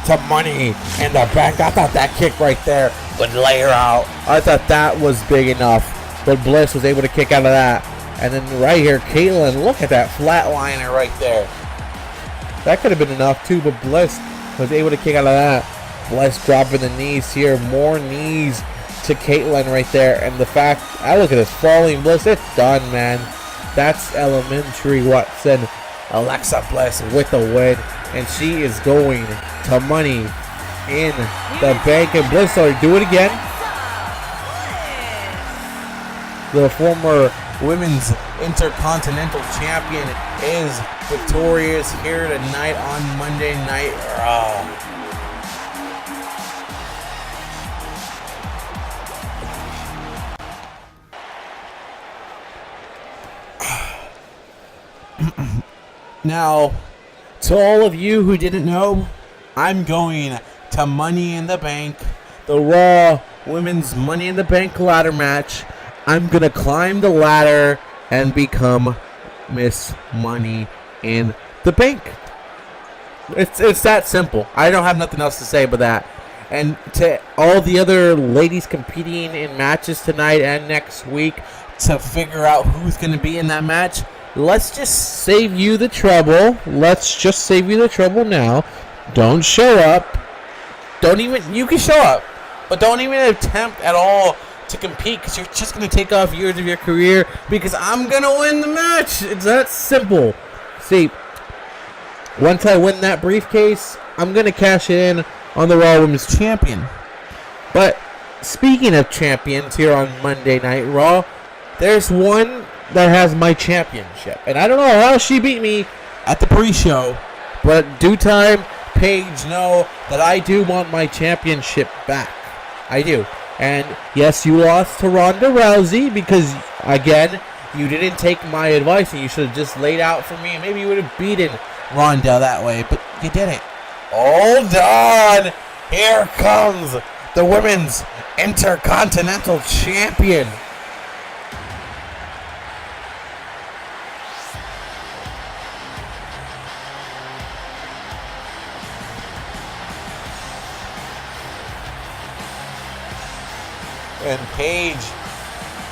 to Money in the Bank. I thought that kick right there would lay her out. I thought that was big enough. But Bliss was able to kick out of that. And then right here, Caitlyn, look at that flatliner right there. That could have been enough too, but Bliss was able to kick out of that. Bliss dropping the knees here. More knees to Caitlyn right there. And the fact, look at this falling Bliss. It's done, man. That's elementary, Watson. Alexa Bliss with the win. And she is going to Money in the Bank. And Bliss, do it again. The former Women's Intercontinental Champion is victorious here tonight on Monday Night Raw. Now, to all of you who didn't know, I'm going to Money in the Bank, the Raw Women's Money in the Bank ladder match. I'm going to climb the ladder and become Miss Money in the Bank. It's that simple. I don't have nothing else to say but that. And to all the other ladies competing in matches tonight and next week to figure out who's going to be in that match, let's just save you the trouble. Let's just save you the trouble now. Don't show up. You can show up, but don't even attempt at all to compete, because you're just going to take off years of your career, because I'm going to win the match. It's that simple. See, once I win that briefcase, I'm going to cash it in on the Raw Women's Champion. But speaking of champions here on Monday Night Raw, there's one that has my championship. And I don't know how she beat me at the pre-show, but due time, Paige know that I do want my championship back. I do. And yes, you lost to Ronda Rousey because, again, you didn't take my advice and you should have just laid out for me. Maybe you would have beaten Ronda that way, but you didn't. Hold on. Here comes the Women's Intercontinental Champion. And Paige,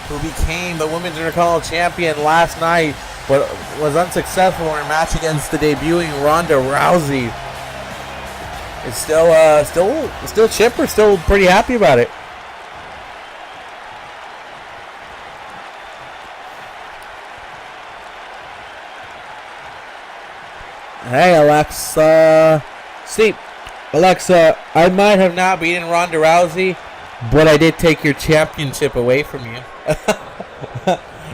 who became the Women's Intercontinental Champion last night, but was unsuccessful in her match against the debuting Ronda Rousey, is still chipper, still pretty happy about it. Hey, Alexa. See, Alexa, I might have not beaten Ronda Rousey, but I did take your championship away from you.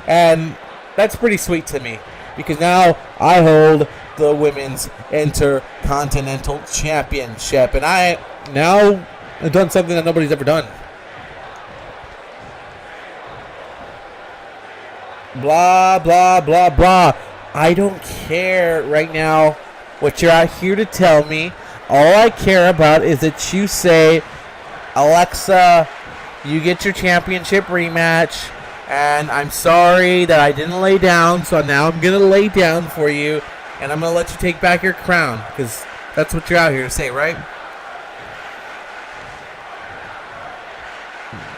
And that's pretty sweet to me, because now I hold the Women's Intercontinental Championship, and I now have done something that nobody's ever done. Blah, blah, blah, blah. I don't care right now what you're out here to tell me. All I care about is that you say, Alexa, you get your championship rematch, and I'm sorry that I didn't lay down, so now I'm going to lay down for you, and I'm going to let you take back your crown, because that's what you're out here to say, right?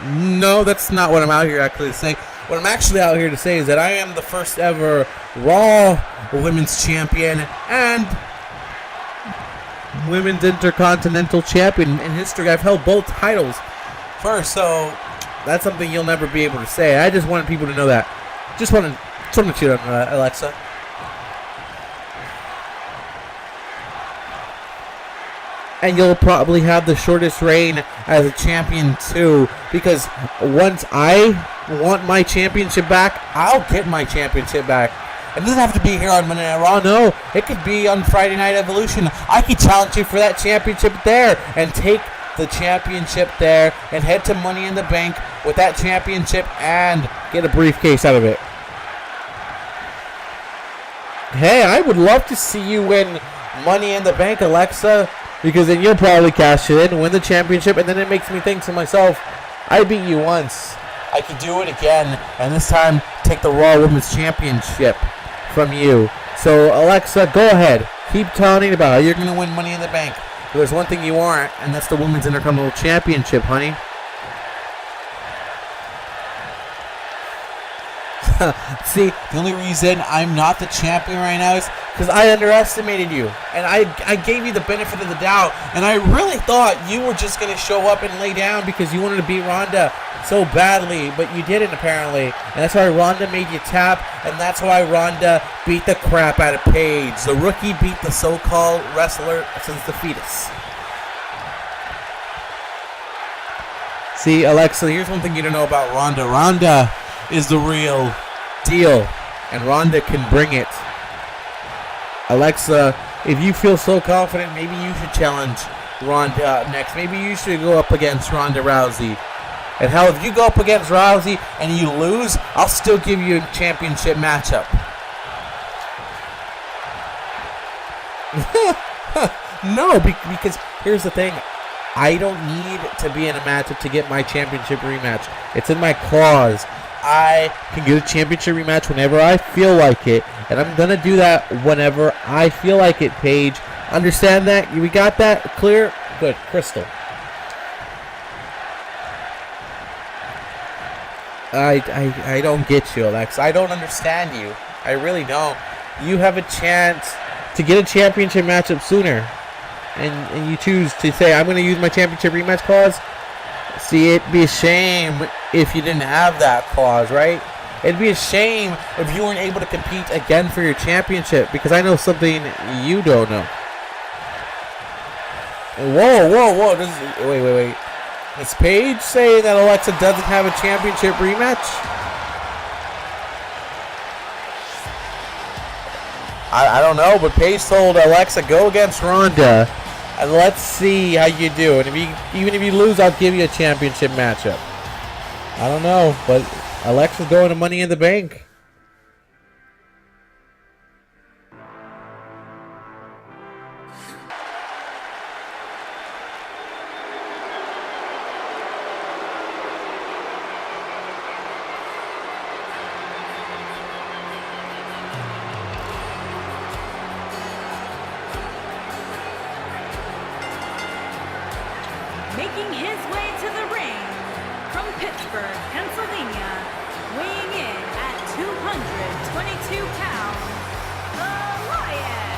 No, that's not what I'm out here actually to say. What I'm actually out here to say is that I am the first ever Raw Women's Champion and Women's Intercontinental Champion in history. I've held both titles first, so that's something you'll never be able to say. I just wanted people to know that. Just wanted to cheat on Alexa. And you'll probably have the shortest reign as a champion too, because once I want my championship back, I'll get my championship back. It doesn't have to be here on Monday Night Raw. No, it could be on Friday Night Evolution. I could challenge you for that championship there and take the championship there and head to Money in the Bank with that championship and get a briefcase out of it. Hey, I would love to see you win Money in the Bank, Alexa, because then you'll probably cash it in, win the championship, and then it makes me think to myself, I beat you once. I could do it again, and this time take the Raw Women's Championship from you. So, Alexa, go ahead. Keep talking about how you're going to win Money in the Bank. But there's one thing you aren't, and that's the Women's Intercontinental Championship, honey. See, the only reason I'm not the champion right now is because I underestimated you. And I gave you the benefit of the doubt. And I really thought you were just going to show up and lay down because you wanted to beat Ronda so badly. But you didn't, apparently. And that's why Ronda made you tap. And that's why Ronda beat the crap out of Paige. The rookie beat the so-called wrestler since the fetus. See, Alexa, here's one thing you don't know about Ronda. Ronda is the real deal, and Ronda can bring it. Alexa, if you feel so confident, maybe you should challenge Ronda up next. Maybe you should go up against Ronda Rousey. And hell, if you go up against Rousey and you lose, I'll still give you a championship matchup. No, because here's the thing. I don't need to be in a matchup to get my championship rematch. It's in my clause. I can get a championship rematch whenever I feel like it, and I'm going to do that whenever I feel like it, Paige. Understand that? We got that clear? Good. Crystal. I don't get you, Alex. I don't understand you. I really don't. You have a chance to get a championship matchup sooner, and you choose to say, I'm going to use my championship rematch clause. See, it'd be a shame if you didn't have that clause, right? It'd be a shame if you weren't able to compete again for your championship, because I know something you don't know. Whoa. Wait. Is Paige saying that Alexa doesn't have a championship rematch? I don't know, but Paige told Alexa, go against Ronda. And let's see how you do. And even if you lose, I'll give you a championship matchup. I don't know, but Alexa's going to Money in the Bank. Making his way to the ring from Pittsburgh, Pennsylvania, weighing in at 222 pounds, Elias.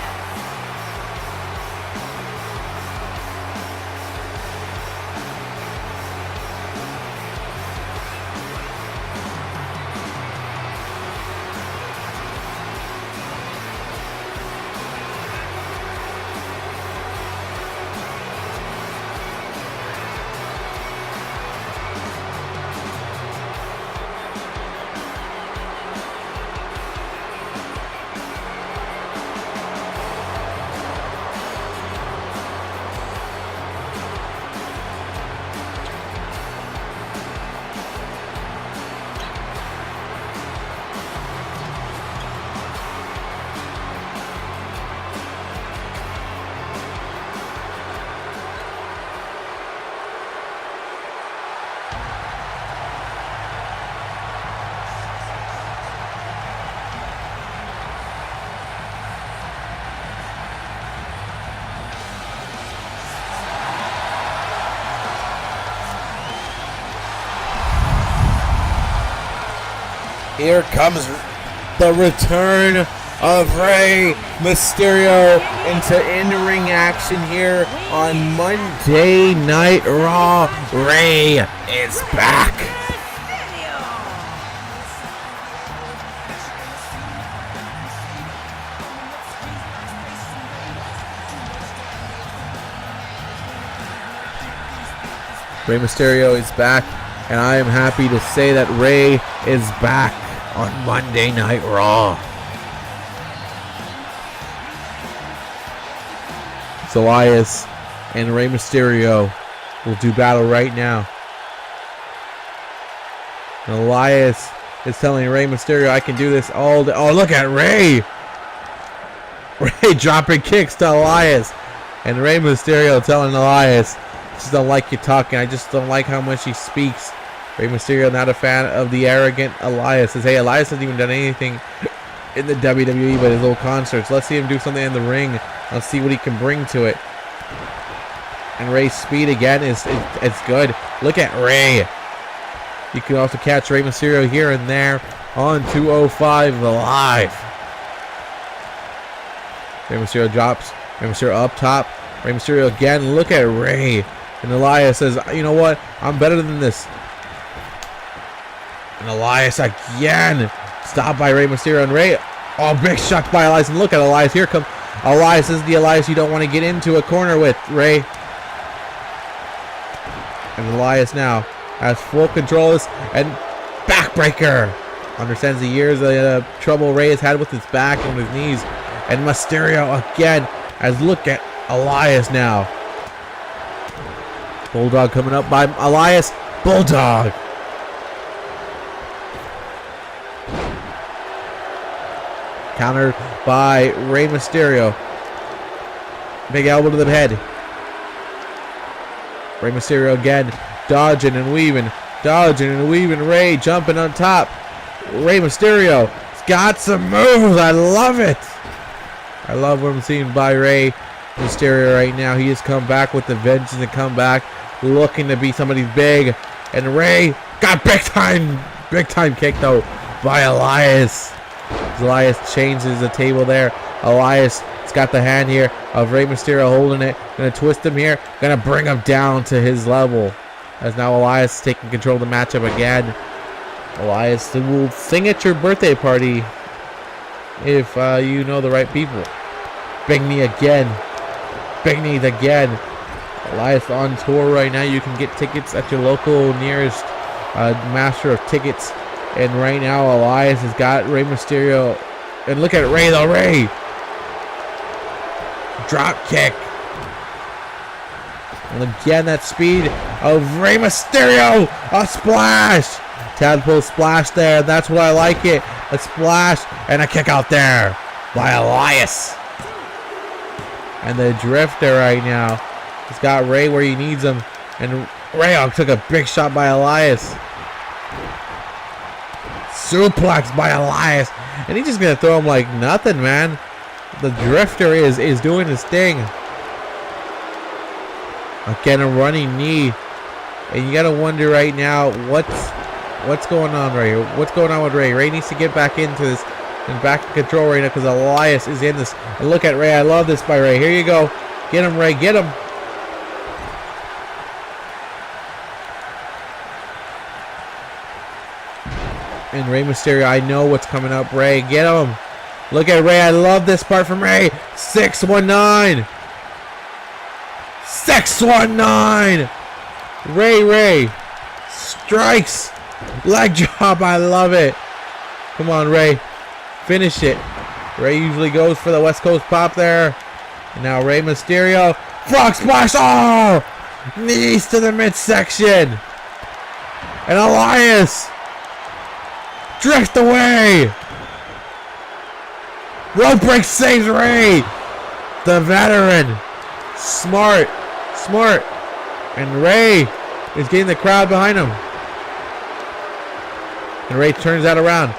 Here comes the return of Rey Mysterio into in-ring action here on Monday Night Raw. Rey is back. Rey Mysterio is back, and I am happy to say that Rey is back on Monday Night Raw. It's Elias and Rey Mysterio will do battle right now. And Elias is telling Rey Mysterio, I can do this all day. Oh, look at Rey! Rey dropping kicks to Elias. And Rey Mysterio telling Elias, I just don't like you talking. I just don't like how much he speaks. Rey Mysterio not a fan of the arrogant Elias. Says, hey, Elias hasn't even done anything in the WWE but his old concerts. Let's see him do something in the ring. Let's see what he can bring to it. And Rey's speed again is it's good. Look at Rey. You can also catch Rey Mysterio here and there on 205 Live. Rey Mysterio drops. Rey Mysterio up top. Rey Mysterio again. Look at Rey. And Elias says, you know what? I'm better than this. And Elias again. Stopped by Rey Mysterio and Rey. Oh, big shot by Elias. And look at Elias. Here comes Elias. This is the Elias you don't want to get into a corner with, Rey. And Elias now has full control of this. And backbreaker. Understands the years of trouble Rey has had with his back and with his knees. And Mysterio again. As look at Elias now. Bulldog coming up by Elias. Bulldog. Countered by Rey Mysterio. Big elbow to the head. Rey Mysterio again. Dodging and weaving. Dodging and weaving. Rey jumping on top. Rey Mysterio. He's got some moves. I love it. I love what I'm seeing by Rey Mysterio right now. He has come back with the vengeance and come back looking to be somebody big. And Rey got big time kick though by Elias. Elias changes the table there. Elias has got the hand here of Rey Mysterio holding it. Gonna twist him here. Gonna bring him down to his level. As now Elias is taking control of the matchup again. Elias will sing at your birthday party if you know the right people. Big knee again. Big knees again. Elias on tour right now. You can get tickets at your local nearest master of tickets. And right now Elias has got Rey Mysterio. And look at Rey though. Rey. Drop kick. And again, that speed of Rey Mysterio. A splash. Tadpole splash there. That's what I like it. A splash and a kick out there by Elias. And the drifter right now. He's got Rey where he needs him. And Rey took a big shot by Elias. Suplex by Elias. And he's just going to throw him like nothing, man. The drifter is doing his thing. Again, a running knee. And you got to wonder right now, what's going on right here? What's going on with Rey? Rey needs to get back into this and back in control right now because Elias is in this. And look at Rey. I love this by Rey. Here you go. Get him, Rey. Get him. And Rey Mysterio, I know what's coming up. Rey, get him. Look at Rey. I love this part from Rey. 619. 619. Rey. Strikes. Leg drop. I love it. Come on, Rey. Finish it. Rey usually goes for the West Coast pop there. And now Rey Mysterio. Frog splash. Oh! Knees to the midsection. And Elias. Drift away. Rope break saves Rey. The veteran. Smart. And Rey is getting the crowd behind him. And Rey turns that around.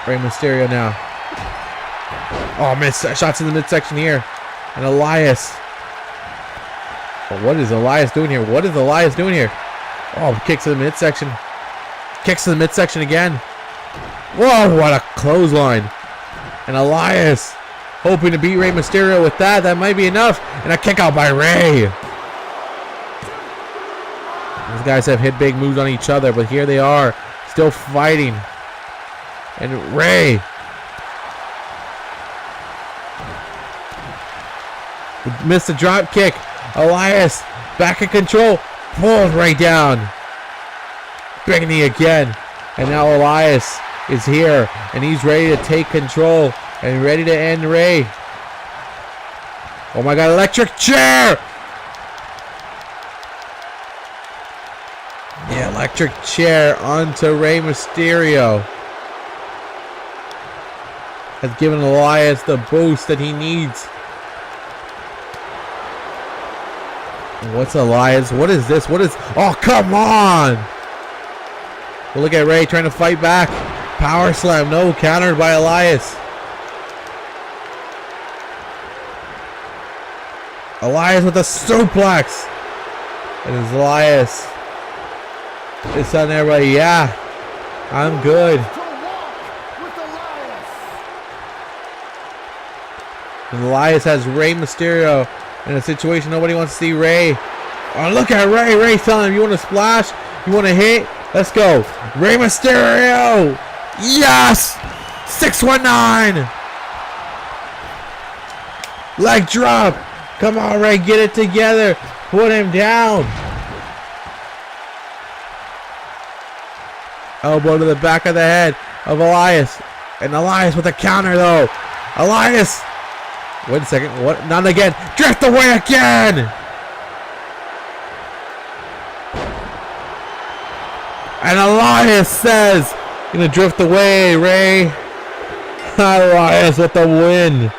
Rey Mysterio now. Oh, miss shots in the midsection here. And Elias. But what is Elias doing here? Oh, kicks to the midsection. Kicks to the midsection again. Whoa, what a clothesline. And Elias hoping to beat Rey Mysterio with that. That might be enough. And a kick out by Rey. These guys have hit big moves on each other, but here they are, still fighting. And Rey. Missed the drop kick. Elias back in control. Pulls Rey down. Big knee again. And now Elias is here. And he's ready to take control. And ready to end Rey. Oh my God, electric chair. The electric chair onto Rey Mysterio. Has given Elias the boost that he needs. What's Elias? What is this? Oh, come on! Well, look at Rey trying to fight back. Power slam, no, countered by Elias. Elias with a suplex. And it's Elias. It's telling everybody, yeah, I'm good. And Elias has Rey Mysterio in a situation nobody wants to see Rey. Oh, look at Rey. Rey's telling him, you want to splash? You want to hit? Let's go. Rey Mysterio. Yes! 619. Leg drop. Come on, Rey. Get it together. Put him down. Elbow to the back of the head of Elias. And Elias with a counter, though. Elias. Wait a second. What? Not again. Drift away again. And Elias says, gonna drift away, Rey. Elias with the win.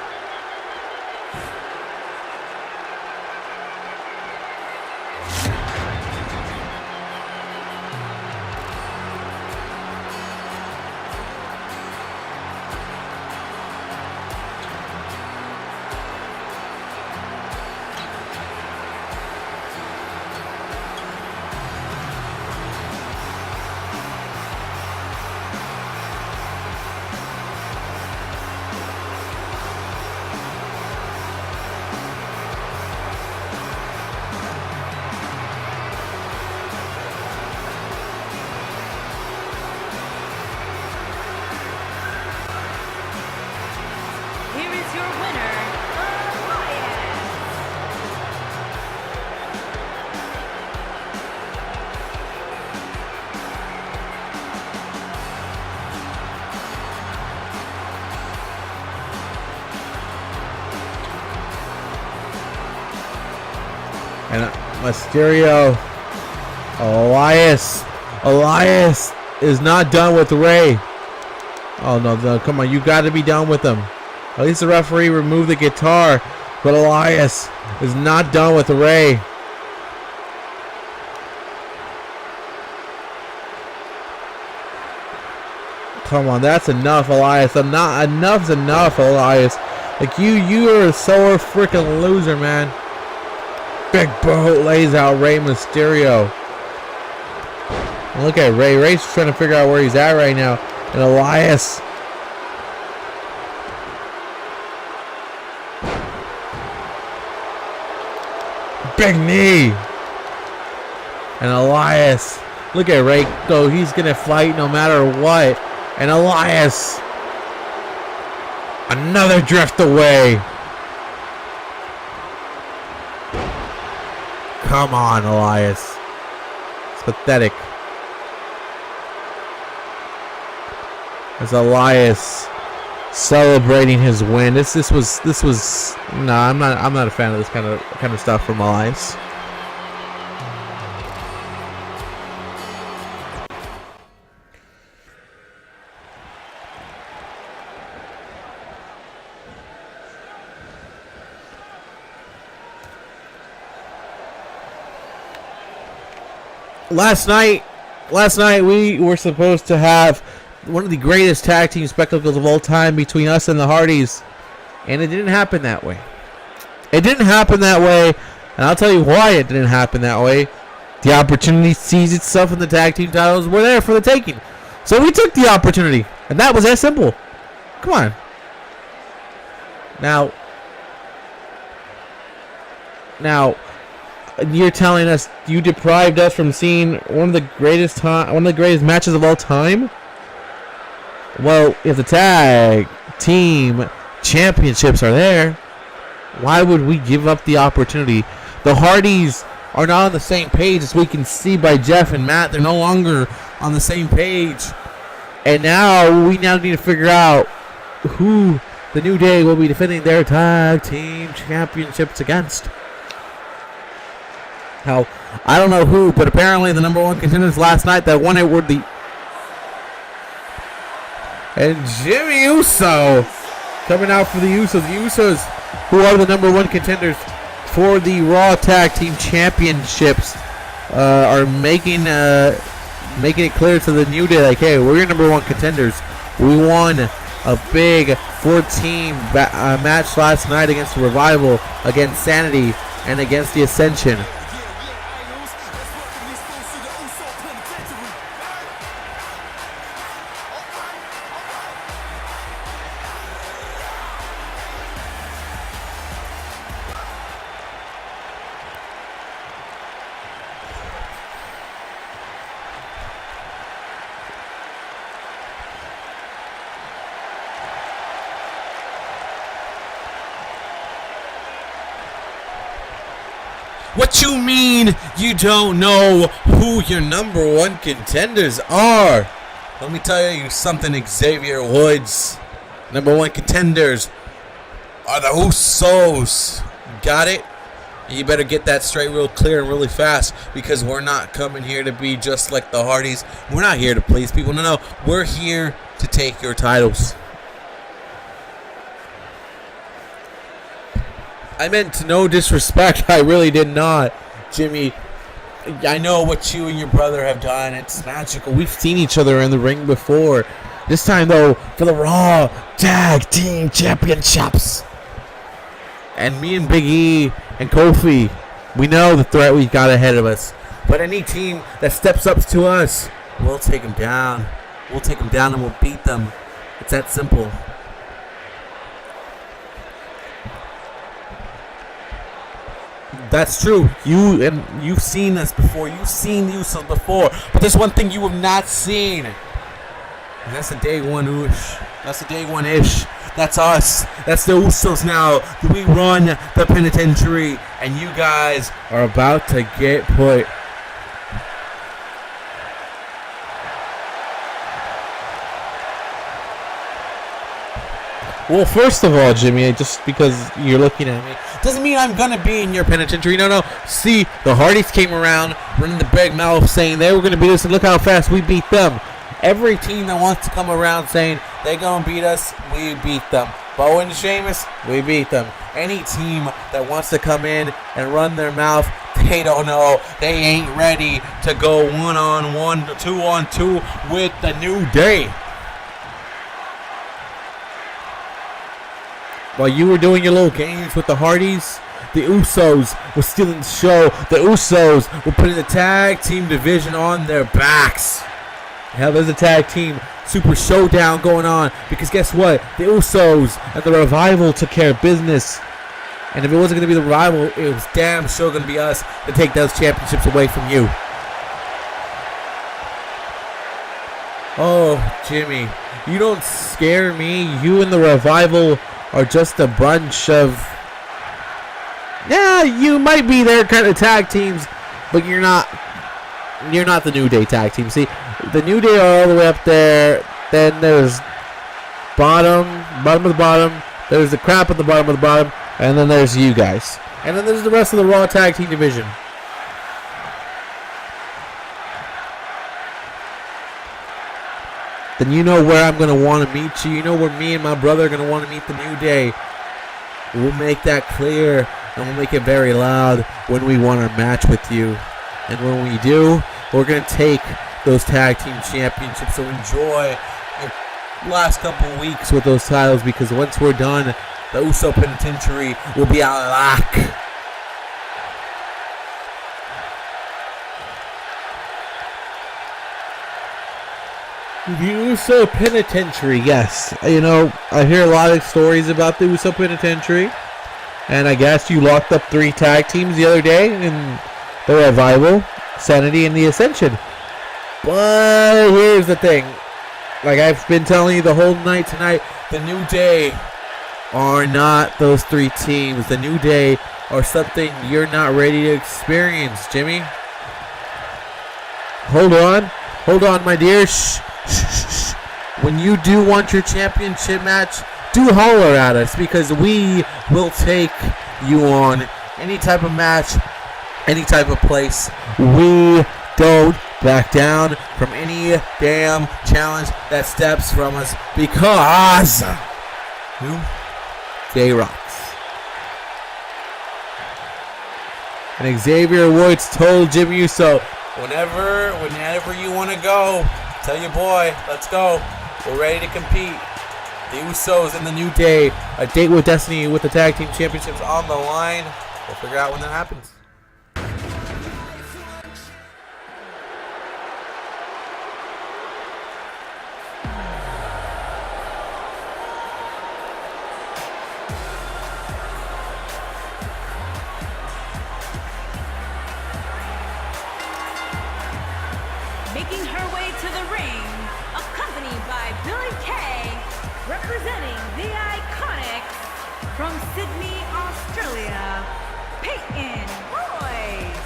Here is your winner, Elias. And Mysterio. Elias is not done with Ray. Oh, no, come on. You got to be done with him. At least the referee removed the guitar. But Elias is not done with Ray. Come on, that's enough, Elias. Enough's enough, Elias. Like, you are a sore freaking loser, man. Big Boat lays out Rey Mysterio. And look at Ray. Ray's trying to figure out where he's at right now. And Elias. Big knee. And Elias. Look at Ray go. He's going to fight no matter what. And Elias. Another drift away. Come on, Elias. It's pathetic. As Elias celebrating his win. This was no, I'm not a fan of this kind of stuff from Elias. Last night we were supposed to have one of the greatest tag team spectacles of all time between us and the Hardys, and it didn't happen that way. It didn't happen that way, and I'll tell you why it didn't happen that way. The opportunity sees itself in the tag team titles. We're there for the taking, so we took the opportunity, and that was that simple. Come on. Now, you're telling us you deprived us from seeing one of the greatest matches of all time? Well, if the tag team championships are there, why would we give up the opportunity? The Hardys are not on the same page, as we can see by Jeff and Matt. They're no longer on the same page. And now we need to figure out who the New Day will be defending their tag team championships against. Now, I don't know who, but apparently the number one contenders last night that won it were the... And Jimmy Uso coming out for the Usos. The Usos, who are the number one contenders for the Raw Tag Team Championships, are making it clear to the New Day, like, hey, we're your number one contenders. We won a big 4-team match last night against the Revival, against Sanity, and against the Ascension. What you mean you don't know who your number one contenders are? Let me tell you something, Xavier Woods. Number one contenders are the Usos. Got it? You better get that straight real clear and really fast, because we're not coming here to be just like the Hardys. We're not here to please people. No. We're here to take your titles. I meant no disrespect. I really did not. Jimmy, I know what you and your brother have done. It's magical. We've seen each other in the ring before. This time, though, for the Raw Tag Team Championships. And me and Big E and Kofi, we know the threat we've got ahead of us. But any team that steps up to us, we'll take them down. We'll take them down and we'll beat them. It's that simple. That's true. You've seen us before. You've seen the Usos before. But there's one thing you have not seen. And that's the day one-ish. That's the day one-ish. That's us. That's the Usos now. We run the penitentiary. And you guys are about to get put. Well, first of all, Jimmy, just because you're looking at me doesn't mean I'm gonna be in your penitentiary. No. See, the Hardys came around, running the big mouth, saying they were gonna beat us, and look how fast we beat them. Every team that wants to come around saying they're gonna beat us, we beat them. Bo and Sheamus, we beat them. Any team that wants to come in and run their mouth, they don't know. They ain't ready to go 1-on-1, 2-on-2 with the New Day. While you were doing your little games with the Hardys, the Usos were stealing the show. The Usos were putting the tag team division on their backs. Hell, there's a tag team super showdown going on because guess what? The Usos and the Revival took care of business. And if it wasn't going to be the Revival, it was damn sure going to be us to take those championships away from you. Oh, Jimmy, you don't scare me. You and the Revival are just a bunch of... Yeah, you might be their kind of tag teams, but you're not the New Day tag team. See, the New Day are all the way up there. Then there's bottom of the bottom. There's the crap at the bottom of the bottom. And then there's you guys. And then there's the rest of the Raw tag team division. Then you know where I'm going to want to meet you. You know where me and my brother are going to want to meet the New Day. We'll make that clear, and we'll make it very loud when we want our match with you. And when we do, we're going to take those tag team championships. So enjoy your last couple of weeks with those titles, because once we're done, the Uso Penitentiary will be out of luck. The Uso Penitentiary, yes. You know, I hear a lot of stories about the Uso Penitentiary. And I guess you locked up 3 tag teams the other day in the Revival, Sanity, and the Ascension. But here's the thing. Like I've been telling you the whole night tonight, the New Day are not those 3 teams. The New Day are something you're not ready to experience, Jimmy. Hold on, my dear. Shh. When you do want your championship match, do holler at us, because we will take you on any type of match, any type of place. We don't back down from any damn challenge that steps from us, because New Day rocks. And Xavier Woods told Jimmy Uso, whenever you want to go, tell your boy, let's go. We're ready to compete. The Usos and the New Day, a date with Destiny with the tag team championships on the line. We'll figure out when that happens. Making her way to the ring, accompanied by Billy Kay, representing the Iconics from Sydney, Australia, Peyton Royce.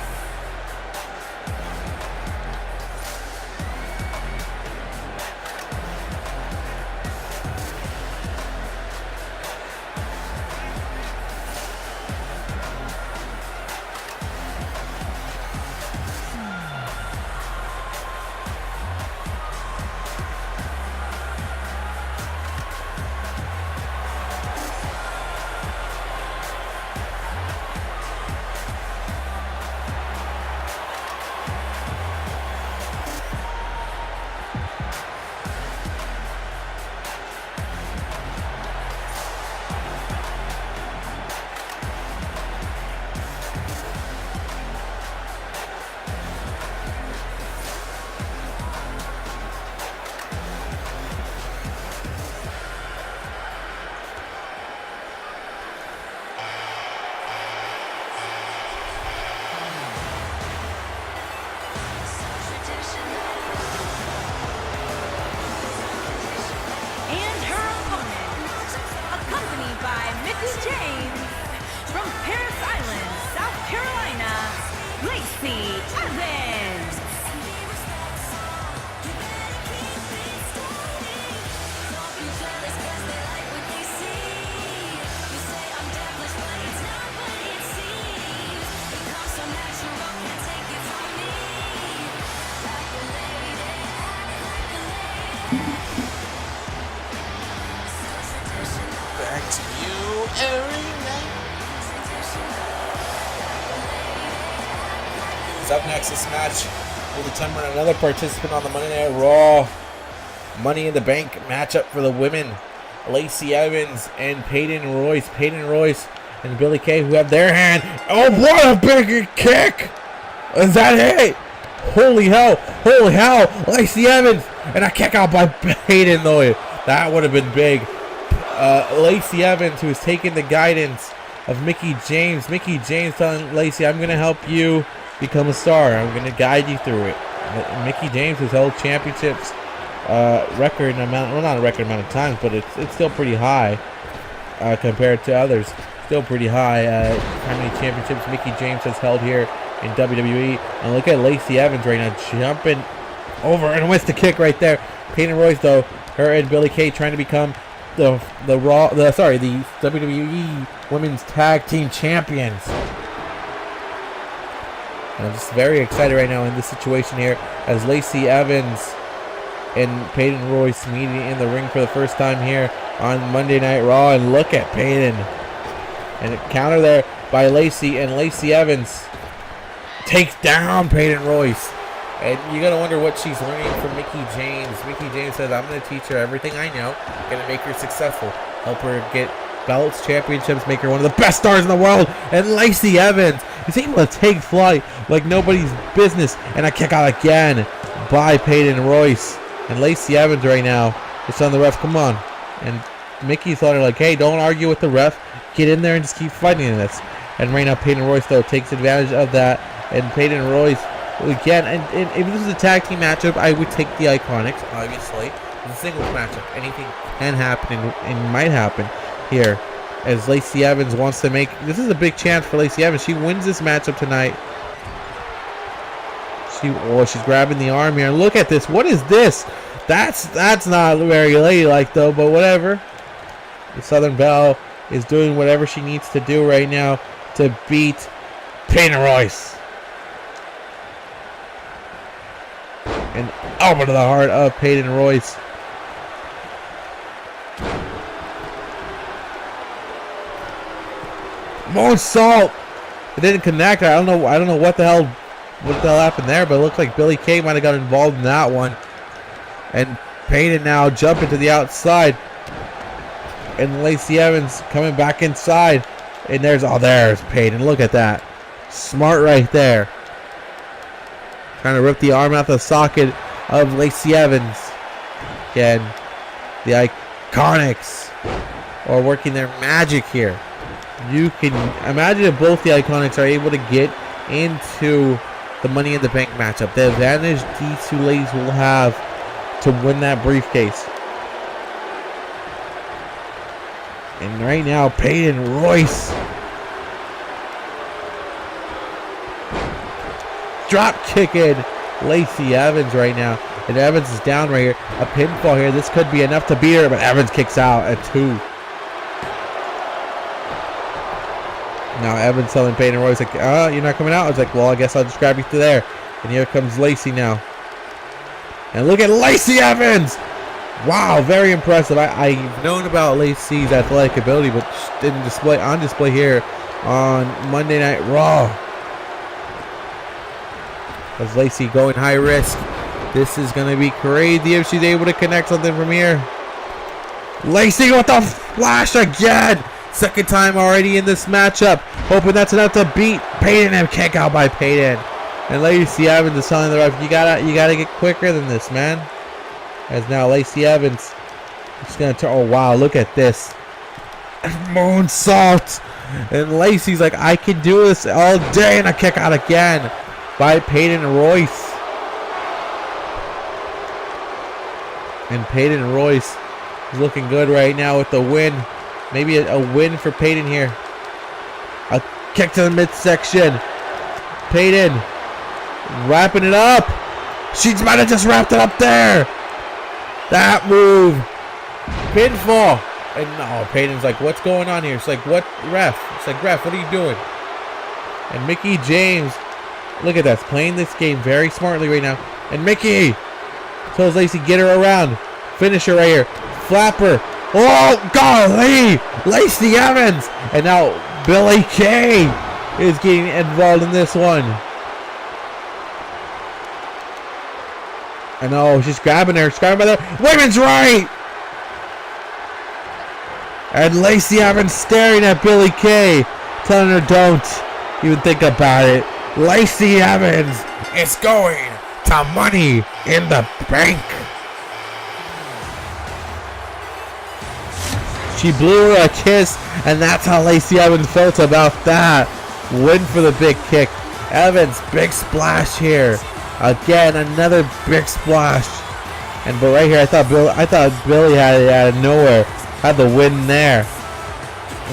From Paris Island, South Carolina, Lacey Evans. So up next, this match will determine another participant on the Monday Night Raw Money in the Bank matchup for the women. Lacey Evans and Peyton Royce. Peyton Royce and Billie Kay, who have their hand. Oh, what a big kick! Is that it? Holy hell! Holy hell! Lacey Evans and a kick out by Peyton though. That would have been big. Lacey Evans, who is taking the guidance of Mickie James. Mickie James telling Lacey, I'm going to help you become a star. I'm going to guide you through it. Mickie James has held championships record amount, well, not a record amount of times, but it's still pretty high compared to others. Still pretty high. How many championships Mickie James has held here in WWE? And look at Lacey Evans right now jumping over and wins the kick right there. Peyton Royce though, her and Billie Kay trying to become the WWE Women's Tag Team Champions. And I'm just very excited right now in this situation here as Lacey Evans and Peyton Royce meeting in the ring for the first time here on Monday Night Raw. And look at Peyton. And a counter there by Lacey, and Lacey Evans takes down Peyton Royce. And you gotta wonder what she's learning from Mickie James. Mickie James says, I'm gonna teach her everything I know. I'm gonna make her successful. Help her get belts, championships, make her one of the best stars in the world. And Lacey Evans is able to take flight like nobody's business. And a kick out again by Peyton Royce. And Lacey Evans right now is telling the ref, come on. And Mickey's telling her like, hey, don't argue with the ref. Get in there and just keep fighting in this. And right now Peyton Royce though takes advantage of that. And Peyton Royce again, and if this was a tag team matchup, I would take the Iconics, obviously. It's a singles matchup. Anything can happen and might happen here. As Lacey Evans wants to make, this is a big chance for Lacey Evans. She wins this matchup tonight. She's grabbing the arm here. Look at this. What is this? That's not very ladylike though, but whatever. The Southern Belle is doing whatever she needs to do right now to beat Peyton Royce. And elbow to the heart of Peyton Royce. Moonsault. It didn't connect. I don't know what the hell happened there, but it looks like Billie Kay might have got involved in that one. And Peyton now jumping to the outside. And Lacey Evans coming back inside. And there's Peyton. Look at that. Smart right there. Trying to rip the arm out the socket of Lacey Evans. Again, the Iconics are working their magic here. You can imagine if both the Iconics are able to get into the Money in the Bank matchup. The advantage these two ladies will have to win that briefcase. And right now, Peyton Royce drop kicking Lacey Evans right now. And Evans is down right here. A pinfall here. This could be enough to beat her, but Evans kicks out at 2. Now Evans telling Peyton Royce, like, you're not coming out? I was like, well, I guess I'll just grab you through there. And here comes Lacey now. And look at Lacey Evans! Wow, very impressive. I've known about Lacey's athletic ability, but didn't on display here on Monday Night Raw. As Lacey going high risk. This is going to be crazy if she's able to connect something from here. Lacey with the flash again! Second time already in this matchup. Hoping that's enough to beat Peyton, and kick out by Peyton. And Lacey Evans is telling the ref, you gotta get quicker than this, man. As now Lacey Evans is gonna turn. Oh wow, look at this. Moonsault. And Lacey's like, I can do this all day, and a kick out again by Peyton Royce. And Peyton Royce is looking good right now with the win. Maybe a win for Peyton here. A kick to the midsection. Peyton wrapping it up. She might have just wrapped it up there. That move. Pinfall. And no, Peyton's like, what's going on here? It's like, what, ref? It's like, ref, what are you doing? And Mickie James, look at that, playing this game very smartly right now. And Mickie tells Lacey, get her around. Finish her right here. Flapper. Oh, golly! Lacey Evans! And now Billie Kay is getting involved in this one. I know, she's grabbing her. She's grabbing her. Women's right! And Lacey Evans staring at Billie Kay, telling her don't even think about it. Lacey Evans is going to Money in the Bank. She blew her a kiss, and that's how Lacey Evans felt about that. Win for the big kick. Evans, big splash here. Again, another big splash. But right here, I thought Billie had it out of nowhere. Had the win there.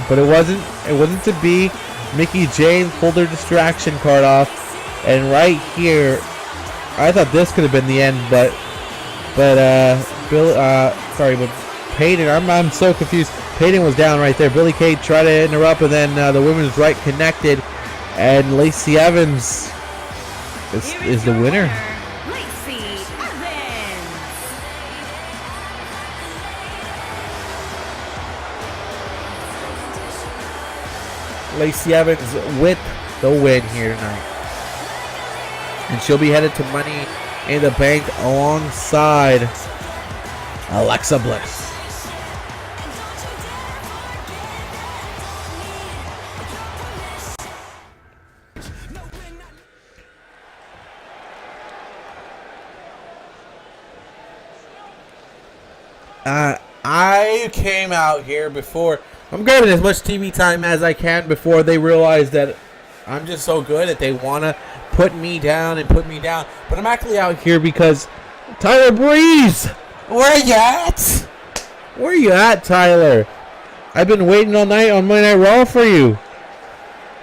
But it wasn't. It wasn't to be. Mickie James pulled her distraction card off. And right here, I thought this could have been the end, but Peyton, I'm so confused. Peyton was down right there. Billie Kay tried to interrupt, and then the women's right connected, and Lacey Evans is the winner. Lacey Evans. Lacey Evans with the win here tonight, and she'll be headed to Money in the Bank alongside Alexa Bliss. I came out here before. I'm grabbing as much TV time as I can before they realize that I'm just so good that they want to put me down. But I'm actually out here because Tyler Breeze, where you at? Where you at, Tyler? I've been waiting all night on Monday Night Raw for you.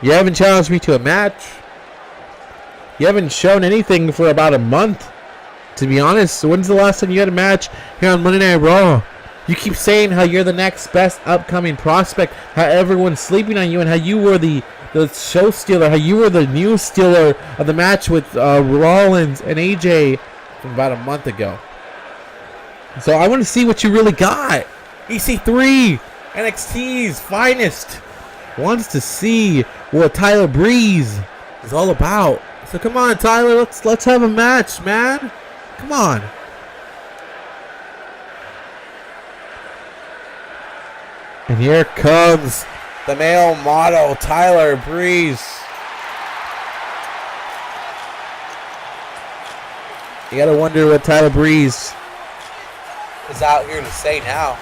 You haven't challenged me to a match. You haven't shown anything for about a month. To be honest, when's the last time you had a match here on Monday Night Raw? You keep saying how you're the next best upcoming prospect, how everyone's sleeping on you, and how you were the show stealer, how you were the news stealer of the match with Rollins and AJ from about a month ago. So I want to see what you really got. EC3, NXT's finest, wants to see what Tyler Breeze is all about. So come on, Tyler, let's have a match, man. Come on. And here comes the male model, Tyler Breeze. You gotta wonder what Tyler Breeze is out here to say now.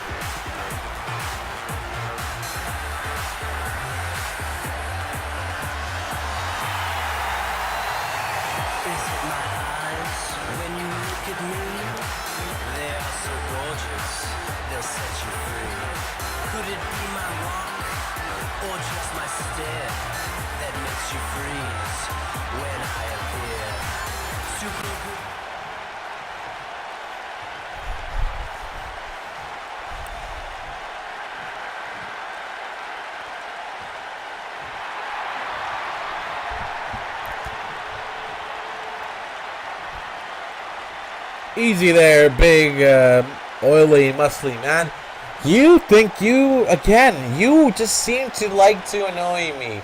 Easy there, big, oily, muscly man. You just seem to like to annoy me.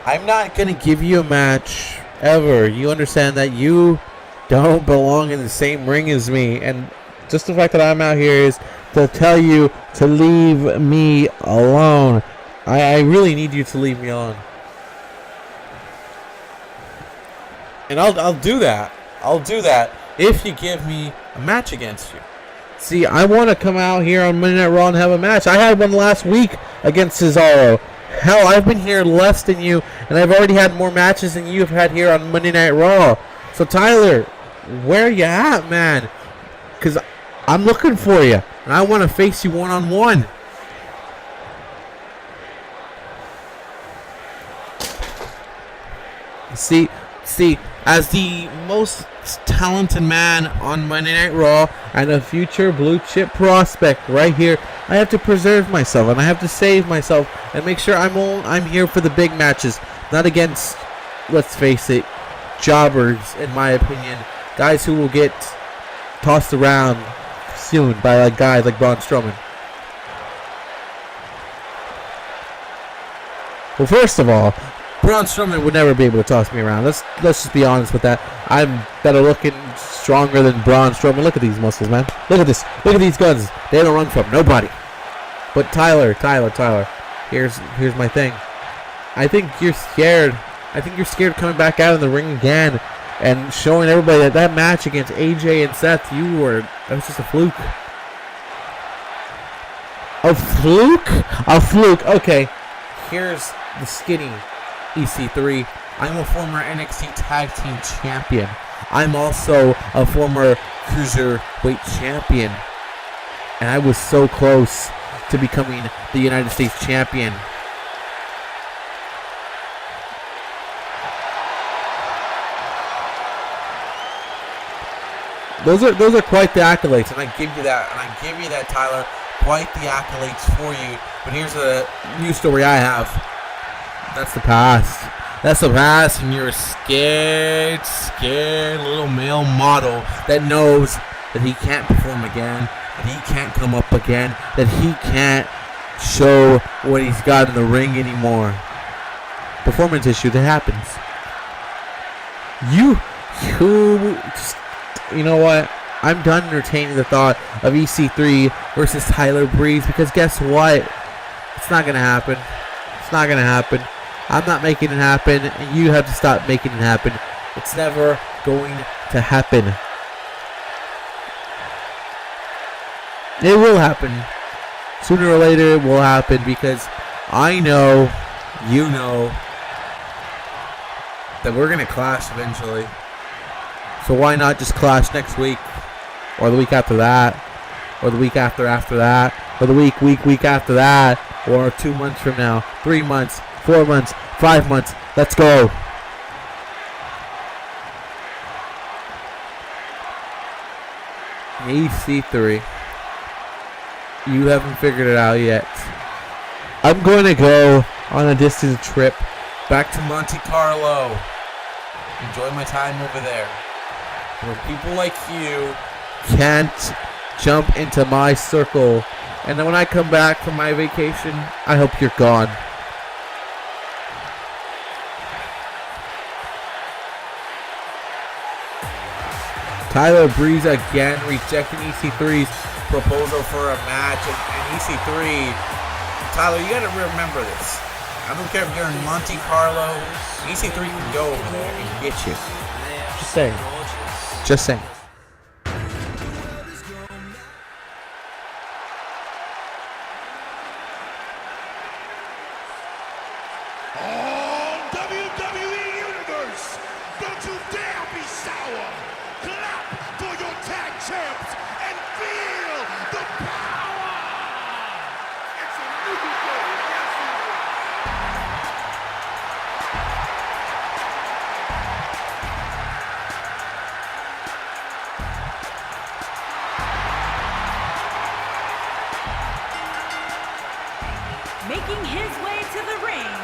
I'm not going to give you a match, ever. You understand that you don't belong in the same ring as me. And just the fact that I'm out here is to tell you to leave me alone. I really need you to leave me alone. And I'll do that. I'll do that if you give me a match against you. See, I want to come out here on Monday Night Raw and have a match. I had one last week against Cesaro. Hell, I've been here less than you, and I've already had more matches than you have had here on Monday Night Raw. So, Tyler, where you at, man? Because I'm looking for you, and I want to face you one-on-one. See, as the most talented man on Monday Night Raw and a future blue chip prospect right here, I have to preserve myself and I have to save myself and make sure I'm here for the big matches, not against, let's face it, jobbers, in my opinion, guys who will get tossed around soon by guys like Braun Strowman. Well, first of all, Braun Strowman would never be able to toss me around. Let's just be honest with that. I'm better looking, stronger than Braun Strowman. Look at these muscles, man. Look at this. Look at these guns. They don't run from nobody. But Tyler. Here's my thing. I think you're scared. I think you're scared coming back out in the ring again and showing everybody that match against AJ and Seth, that was just a fluke. A fluke? A fluke. Okay. Here's the skinny EC3. I'm a former NXT Tag Team Champion. I'm also a former Cruiserweight Champion. And I was so close to becoming the United States Champion. Those are quite the accolades, and I give you that, Tyler. Quite the accolades for you. But here's a new story I have. That's the past. That's the past, and you're a scared little male model that knows that he can't perform again, that he can't come up again, that he can't show what he's got in the ring anymore. Performance issue, that happens. You know what? I'm done entertaining the thought of EC3 versus Tyler Breeze, because guess what? It's not going to happen. It's not going to happen. I'm not making it happen, and you have to stop making it happen. It's never going to happen. It will happen. Sooner or later it will happen, because I know, you know, that we're going to clash eventually. So why not just clash next week? Or the week after that? Or the week after that? Or the week after that? Or 2 months from now? 3 months? 4 months? 5 months? Let's go! EC3. You haven't figured it out yet. I'm going to go on a distance trip back to Monte Carlo. Enjoy my time over there, where people like you can't jump into my circle. And then when I come back from my vacation, I hope you're gone. Tyler Breeze again rejecting EC3's proposal for a match. And EC3, Tyler, you gotta remember this. I don't care if you're in Monte Carlo, EC3 can go over there and get you. Just saying. Just saying. WWE Universe, don't you dare be sour. Clap for your tag champs and feel the power. It's a new day. Making his way to the ring,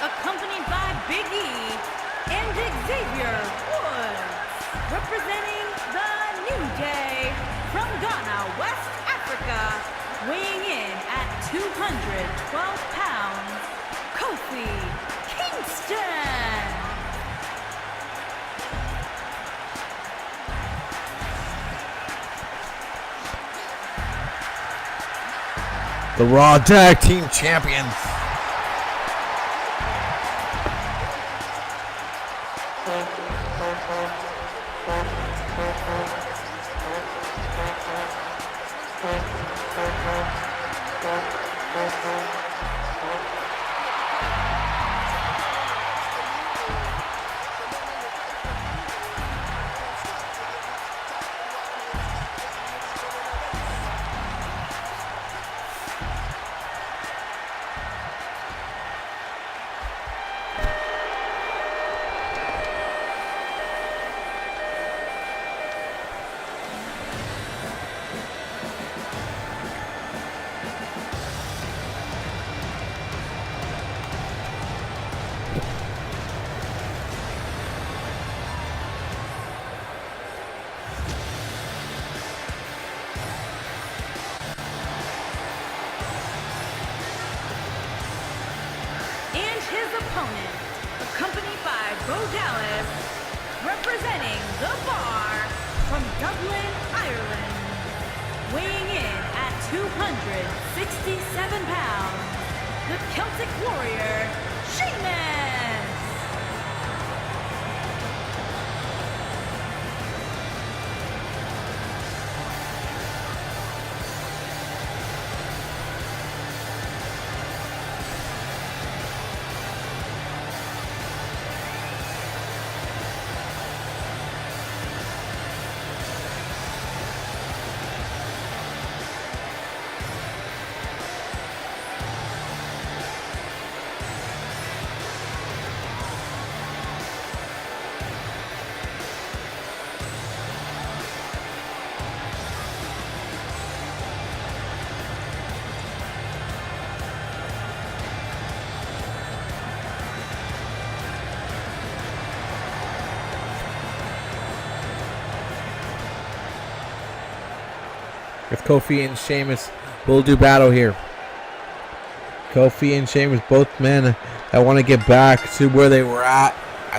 accompanied by Big E and Xavier Woods, representing the New Day from Ghana, West Africa, weighing in at 212 pounds, Kofi Kingston. The Raw Tag Team Champions. Sheamus, representing the Bar from Dublin, Ireland, weighing in at 267 pounds, the Celtic Warrior, Sheamus. If Kofi and Sheamus will do battle here. Kofi and Sheamus, both men that want to get back to where they were at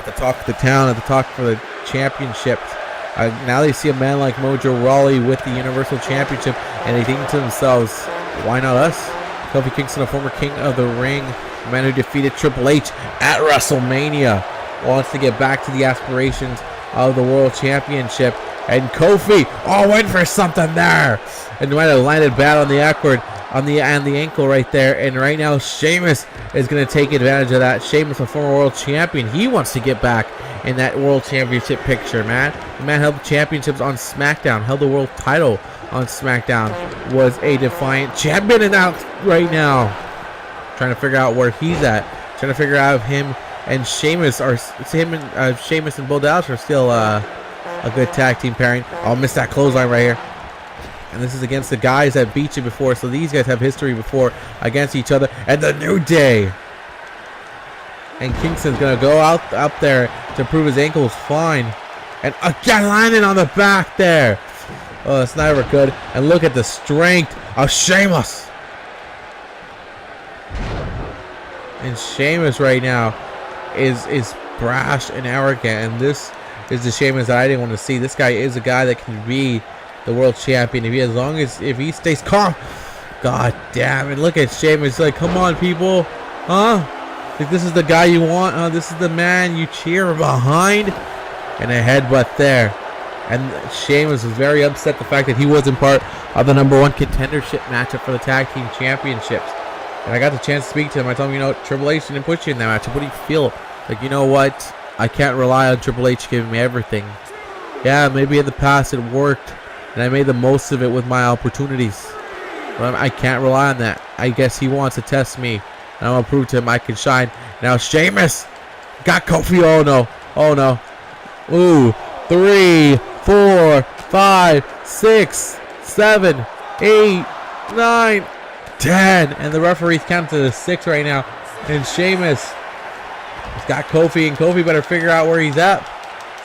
the talk of the town, at the talk for the championships. Now they see a man like Mojo Rawley with the Universal Championship, and they think to themselves, why not us? Kofi Kingston, a former king of the ring, a man who defeated Triple H at WrestleMania, wants to get back to the aspirations of the World Championship. And Kofi, went for something there, and might have landed bad on the ankle right there. And right now, Sheamus is going to take advantage of that. Sheamus, a former world champion, he wants to get back in that world championship picture, man. The man held the championships on SmackDown, held the world title on SmackDown, was a defiant champion, and out right now, trying to figure out where he's at, trying to figure out if him and Sheamus Sheamus and Bo Dallas are still a good tag team pairing. I'll miss that clothesline right here. And this is against the guys that beat you before. So these guys have history before against each other. And the New Day. And Kingston's going to go up there to prove his ankle is fine. And again landing on the back there. Oh, that's never good. And look at the strength of Sheamus. And Sheamus right now is brash and arrogant. And this is the Sheamus that I didn't want to see. This guy is a guy that can be the world champion if he stays calm. God damn it! Look at Sheamus. Like, come on, people, huh? Like, this is the guy you want, huh? This is the man you cheer behind. And a headbutt there. And Sheamus was very upset the fact that he wasn't part of the #1 contendership matchup for the tag team championships. And I got the chance to speak to him. I told him, Triple H didn't put you in that matchup. What do you feel? Like, you know what? I can't rely on Triple H giving me everything. Yeah, maybe in the past it worked, and I made the most of it with my opportunities. But I can't rely on that. I guess he wants to test me, and I'm going to prove to him I can shine. Now Sheamus got Kofi. Oh, no. Oh, no. Ooh. 3, 4, 5, 6, 7, 8, 9, 10. And the referee's counting to 6 right now. And Sheamus got Kofi, and Kofi better figure out where he's at.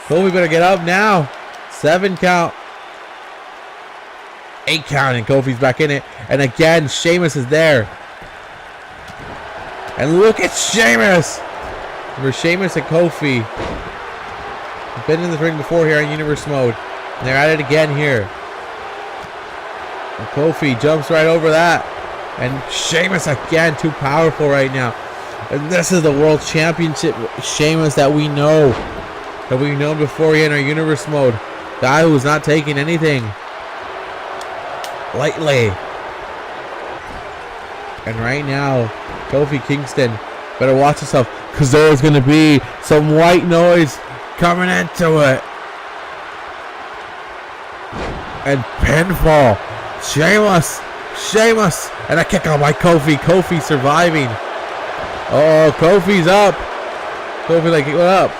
Kofi better get up now. 7 count. 8 count, and Kofi's back in it. And again, Sheamus is there. And look at Sheamus. Remember, Sheamus and Kofi have been in the ring before here in Universe Mode. And they're at it again here. And Kofi jumps right over that. And Sheamus again, too powerful right now. And this is the World Championship Sheamus that we know. That we've known before here in our Universe Mode. Guy who's not taking anything lightly. And right now, Kofi Kingston better watch yourself, because there's going to be some white noise coming into it. And pinfall. Sheamus. And a kick out by Kofi. Kofi surviving. Oh, Kofi's up. Kofi, like, what up?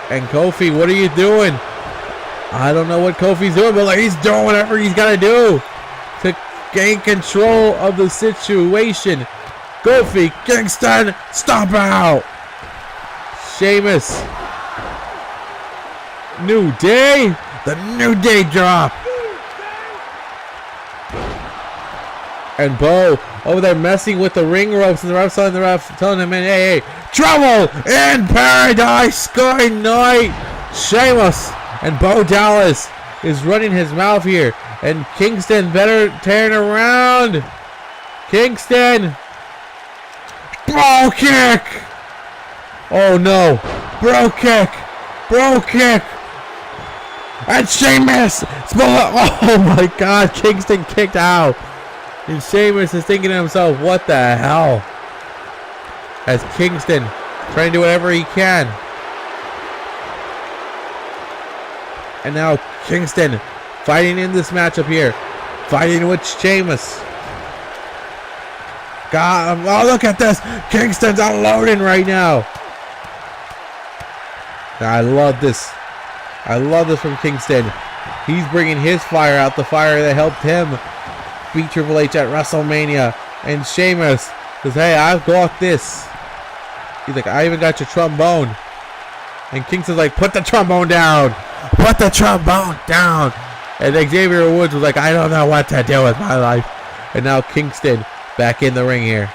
And Kofi, what are you doing? I don't know what Kofi's doing, but like, he's doing whatever he's got to do to gain control of the situation. Kofi Kingston, stomp out. Sheamus. New Day. The New Day drop. And Bo over there messing with the ring ropes, and the ref's telling the ref, telling him, hey, Trouble in Paradise. Good night. Sheamus and Bo Dallas is running his mouth here. And Kingston better turn around. Kingston. Bro kick. Oh no. Bro kick. Bro kick. And Sheamus. Oh my God. Kingston kicked out. And Sheamus is thinking to himself, what the hell? As Kingston trying to do whatever he can. And now Kingston fighting in this matchup here. Fighting with Sheamus. God, oh, look at this. Kingston's unloading right now. I love this. I love this from Kingston. He's bringing his fire out. The fire that helped him beat Triple H at WrestleMania. And Sheamus says, hey, I've got this. He's like, I even got your trombone. And Kingston's like, put the trombone down. Put the trombone down. And Xavier Woods was like, I don't know what to do with my life. And now Kingston back in the ring here.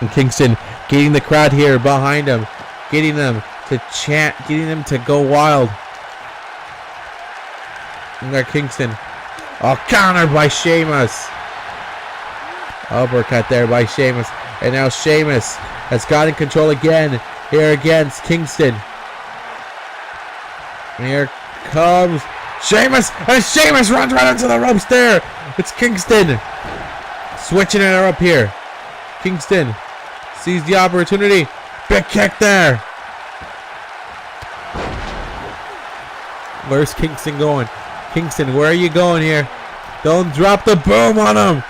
And Kingston getting the crowd here behind him. Getting them to chant. Getting them to go wild. And there Kingston. Oh, countered by Sheamus. Uppercut there by Sheamus. And now Sheamus has got in control again. Here against Kingston. And here comes Sheamus. And Sheamus runs right into the ropes there. It's Kingston. Switching it up here. Kingston sees the opportunity. Big kick there. Where's Kingston going? Kingston, where are you going here? Don't drop the boom on him.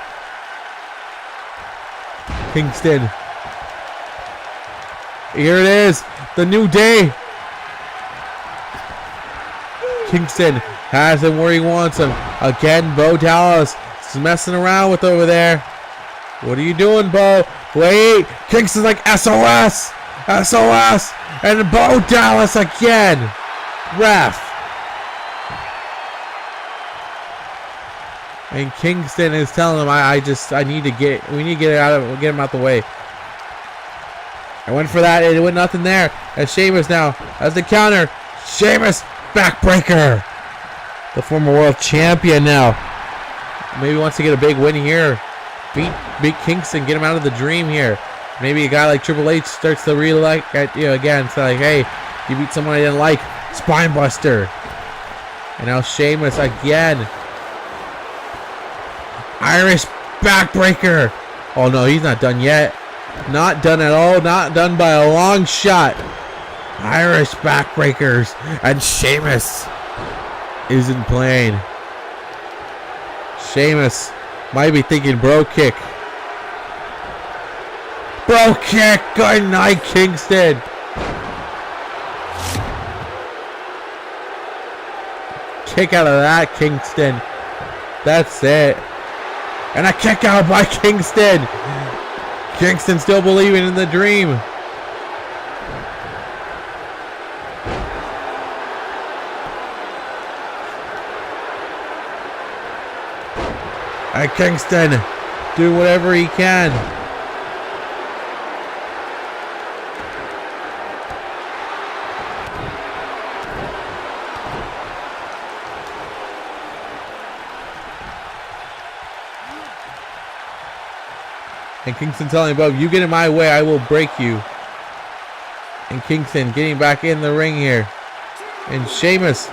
Kingston. Here it is. The New Day. Kingston has him where he wants him. Again, Bo Dallas is messing around with over there. What are you doing, Bo? Wait. Kingston's like SOS. SOS. And Bo Dallas again. Ref. And Kingston is telling him, we need to get him out the way. I went for that, it went nothing there. As Sheamus now has the counter. Sheamus backbreaker. The former world champion now. Maybe wants to get a big win here. Beat Kingston, get him out of the dream here. Maybe a guy like Triple H starts to really like again. It's like, hey, you beat someone I didn't like. Spine buster. And now Sheamus again. Irish backbreaker. Oh no, he's not done yet. Not done at all. Not done by a long shot. Irish backbreakers. And Sheamus isn't playing. Sheamus might be thinking bro kick. Bro kick. Good night, Kingston. Kick out of that, Kingston. That's it. And a kick out by Kingston. Kingston still believing in the dream. And Kingston doing whatever he can. And Kingston telling him, Bob, you get in my way, I will break you. And Kingston getting back in the ring here. And Sheamus.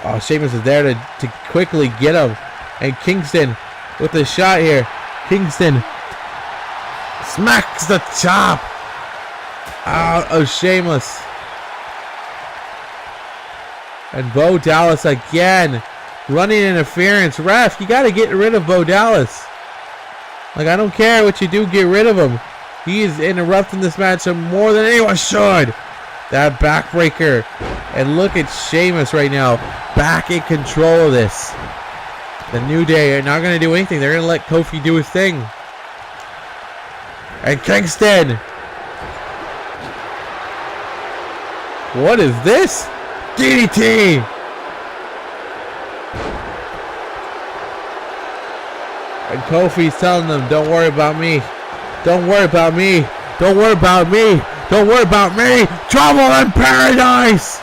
Oh, Sheamus is there to quickly get him. And Kingston with the shot here. Kingston smacks the chop out of Sheamus. And Bo Dallas again. Running interference. Ref, you got to get rid of Bo Dallas. Like, I don't care what you do, get rid of him. He is interrupting this match more than anyone should. That backbreaker. And look at Sheamus right now. Back in control of this. The New Day are not going to do anything. They're going to let Kofi do his thing. And Kingston. What is this? DDT. And Kofi's telling them, don't worry about me. Don't worry about me. Don't worry about me. Don't worry about me. Trouble in paradise.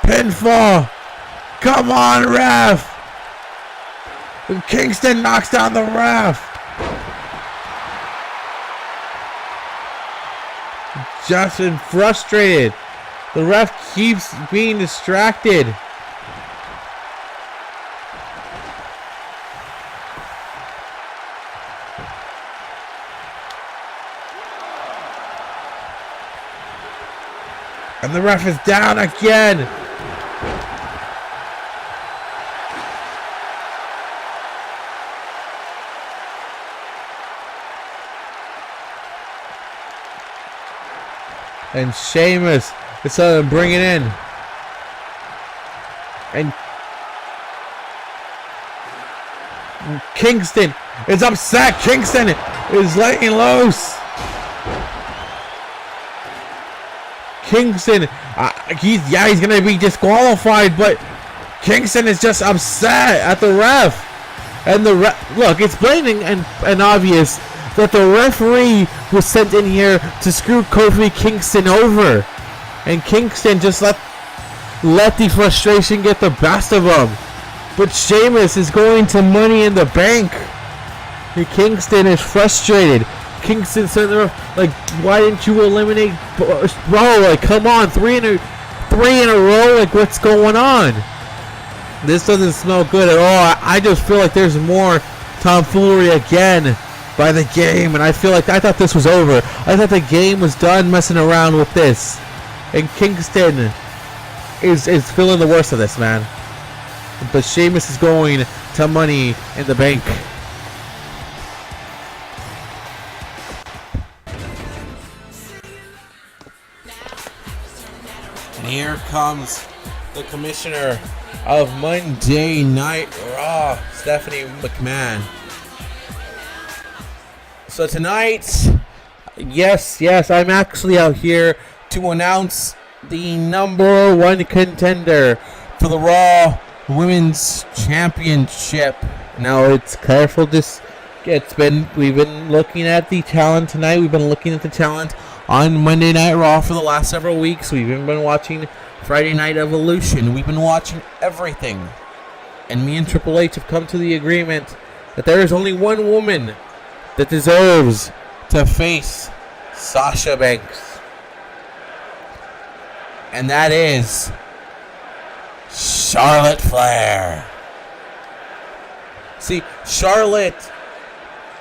Pinfall. Come on, ref. Kingston knocks down the ref. Justin frustrated. The ref keeps being distracted. And the ref is down again. And Sheamus decided to bring it in. And Kingston is upset. Kingston is letting loose. Kingston, he's gonna be disqualified, but Kingston is just upset at the ref. And the look, it's blatant and obvious that the referee was sent in here to screw Kofi Kingston over, and Kingston just let the frustration get the best of him. But Sheamus is going to Money in the Bank. And Kingston is frustrated. Kingston said, like, why didn't you eliminate Bro? Like, come on, three in a row. Like, what's going on? This doesn't smell good at all. I just feel like there's more tomfoolery again by the game, and I thought this was over. I thought the game was done messing around with this, and Kingston is feeling the worst of this, man. But Sheamus is going to Money in the Bank. And here comes the commissioner of Monday Night Raw, Stephanie McMahon. So tonight, yes, I'm actually out here to announce the number one contender for the Raw Women's Championship. Now, it's careful. We've been looking at the talent tonight. We've been looking at the talent on Monday Night Raw for the last several weeks. We've even been watching Friday Night Evolution. We've been watching everything. And me and Triple H have come to the agreement that there is only one woman that deserves to face Sasha Banks. And that is Charlotte Flair. See, Charlotte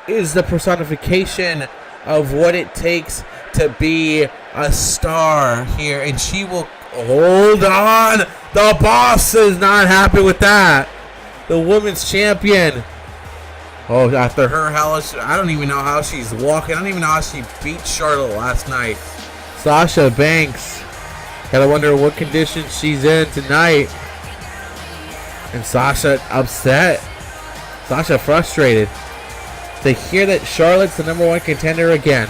is the personification of what it takes to be a star here. And she will... Hold on! The boss is not happy with that. The women's champion. Oh, after her hellish... I don't even know how she's walking. I don't even know how she beat Charlotte last night. Sasha Banks. Gotta wonder what condition she's in tonight. And Sasha upset. Sasha frustrated. To hear that Charlotte's the number one contender again.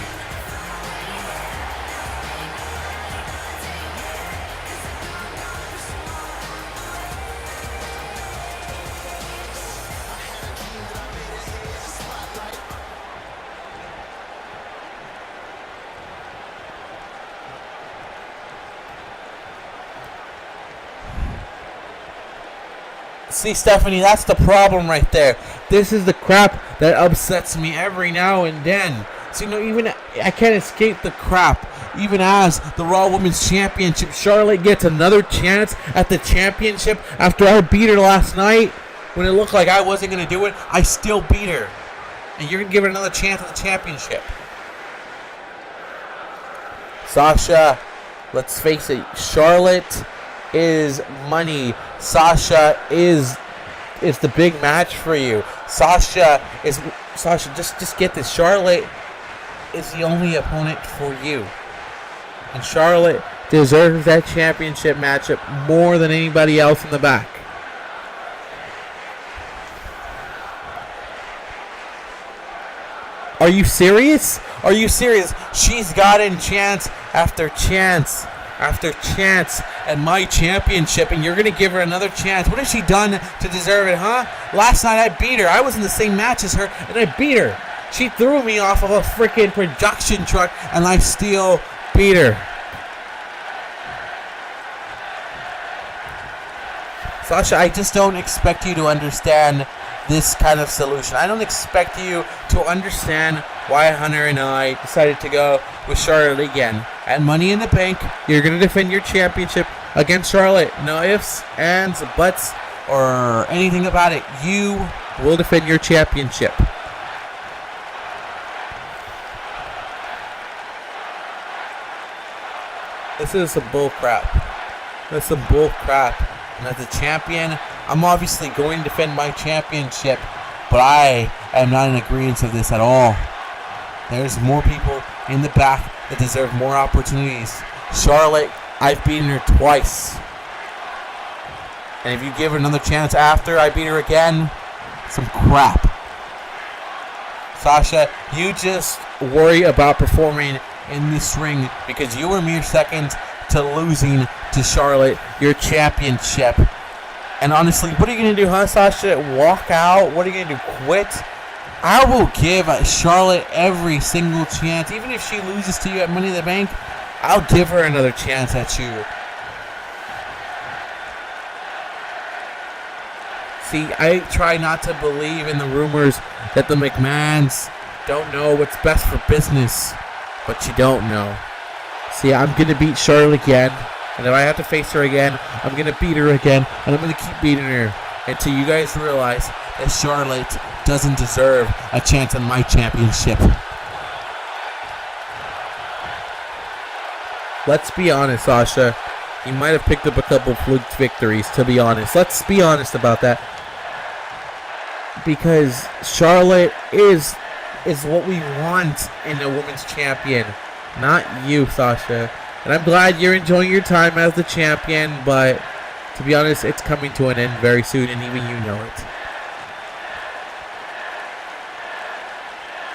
See, Stephanie, that's the problem right there. This is the crap that upsets me every now and then. See, even I can't escape the crap. Even as the Raw Women's Championship, Charlotte gets another chance at the championship after I beat her last night. When it looked like I wasn't going to do it, I still beat her. And you're going to give her another chance at the championship. Sasha, let's face it, Charlotte is money. Sasha is the big match for you. Sasha, just get this. Charlotte is the only opponent for you. And Charlotte deserves that championship matchup more than anybody else in the back. Are you serious? Are you serious? She's gotten chance after chance after chance at my championship, and you're going to give her another chance. What has she done to deserve it, huh? Last night I beat her. I was in the same match as her, and I beat her. She threw me off of a freaking production truck, and I still beat her. Sasha, I just don't expect you to understand this kind of solution. I don't expect you to understand why Hunter and I decided to go with Charlotte again. At Money in the Bank, you're going to defend your championship against Charlotte. No ifs, ands, buts, or anything about it. You will defend your championship. This is some bull crap. This is some bull crap. And as a champion, I'm obviously going to defend my championship, but I am not in agreement of this at all. There's more people in the back that deserve more opportunities. Charlotte, I've beaten her twice. And if you give her another chance after I beat her again, some crap. Sasha, you just worry about performing in this ring because you were mere seconds to losing to Charlotte your championship. And honestly, what are you going to do, huh, Sasha? Walk out? What are you going to do, quit? I will give Charlotte every single chance. Even if she loses to you at Money in the Bank, I'll give her another chance at you. See, I try not to believe in the rumors that the McMahons don't know what's best for business, but you don't know. See, I'm going to beat Charlotte again, and if I have to face her again, I'm going to beat her again, and I'm going to keep beating her until you guys realize that Charlotte doesn't deserve a chance on my championship. Let's be honest, Sasha. You might have picked up a couple fluke victories, to be honest. Let's be honest about that. Because Charlotte is what we want in a women's champion. Not you, Sasha. And I'm glad you're enjoying your time as the champion, but to be honest, it's coming to an end very soon, and even you know it.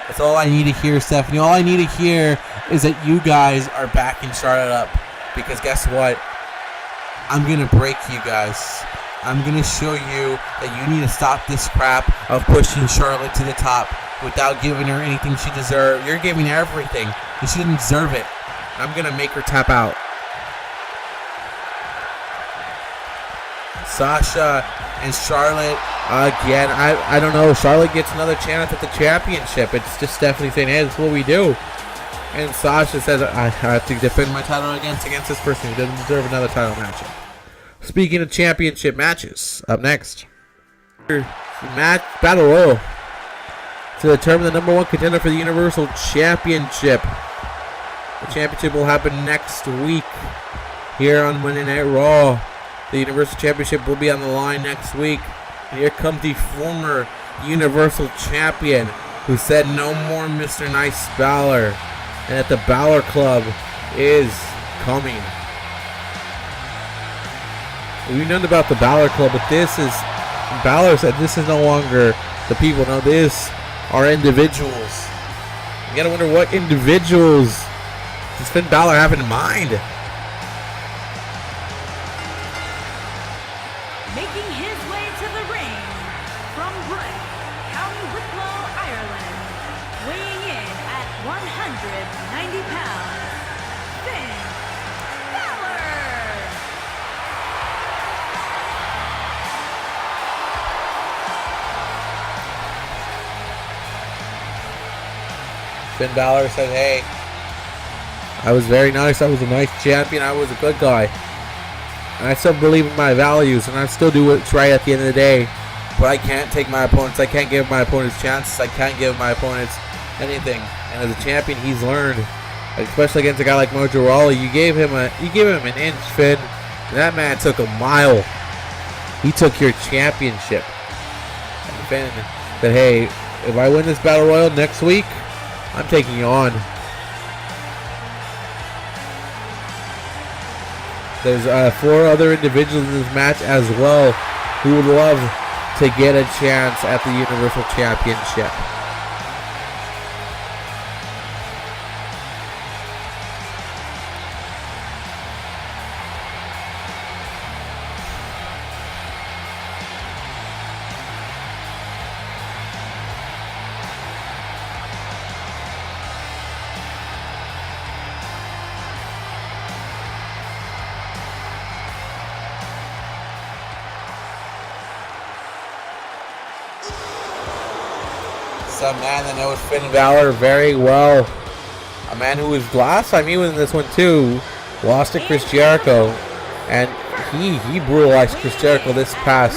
That's all I need to hear, Stephanie. All I need to hear is that you guys are backing Charlotte up. Because guess what? I'm going to break you guys. I'm going to show you that you need to stop this crap of pushing Charlotte to the top without giving her anything she deserves. You're giving her everything, and she didn't deserve it. I'm going to make her tap out. Sasha and Charlotte, again, I don't know. Charlotte gets another chance at the championship. It's just Stephanie saying, hey, that's what we do. And Sasha says, I have to defend my title against this person who doesn't deserve another title matchup. Speaking of championship matches, up next, match Battle Royal to determine the number one contender for the Universal Championship. The championship will happen next week here on Monday Night Raw. The Universal Championship will be on the line next week. And here comes the former Universal Champion who said no more Mr. Nice Balor, and that the Balor Club is coming. We've known about the Balor Club, but Balor said this is no longer the people. No, this are individuals. You gotta wonder what individuals does Finn Balor have in mind? Making his way to the ring from Bright, County Wicklow, Ireland, weighing in at 190 pounds, Finn Balor. Finn Balor said, hey, I was very nice. I was a nice champion. I was a good guy. And I still believe in my values, and I still do what's right at the end of the day. But I can't take my opponents. I can't give my opponents chances. I can't give my opponents anything. And as a champion, he's learned, especially against a guy like Mojo Rawley. You gave him an inch, Finn. And that man took a mile. He took your championship. And Finn said, hey, if I win this Battle Royal next week, I'm taking you on. There's 4 other individuals in this match as well who would love to get a chance at the Universal Championship. a man that knows Finn Balor very well. A man who was last time he was in this one too, lost to Chris Jericho, and he brutalized Chris Jericho this past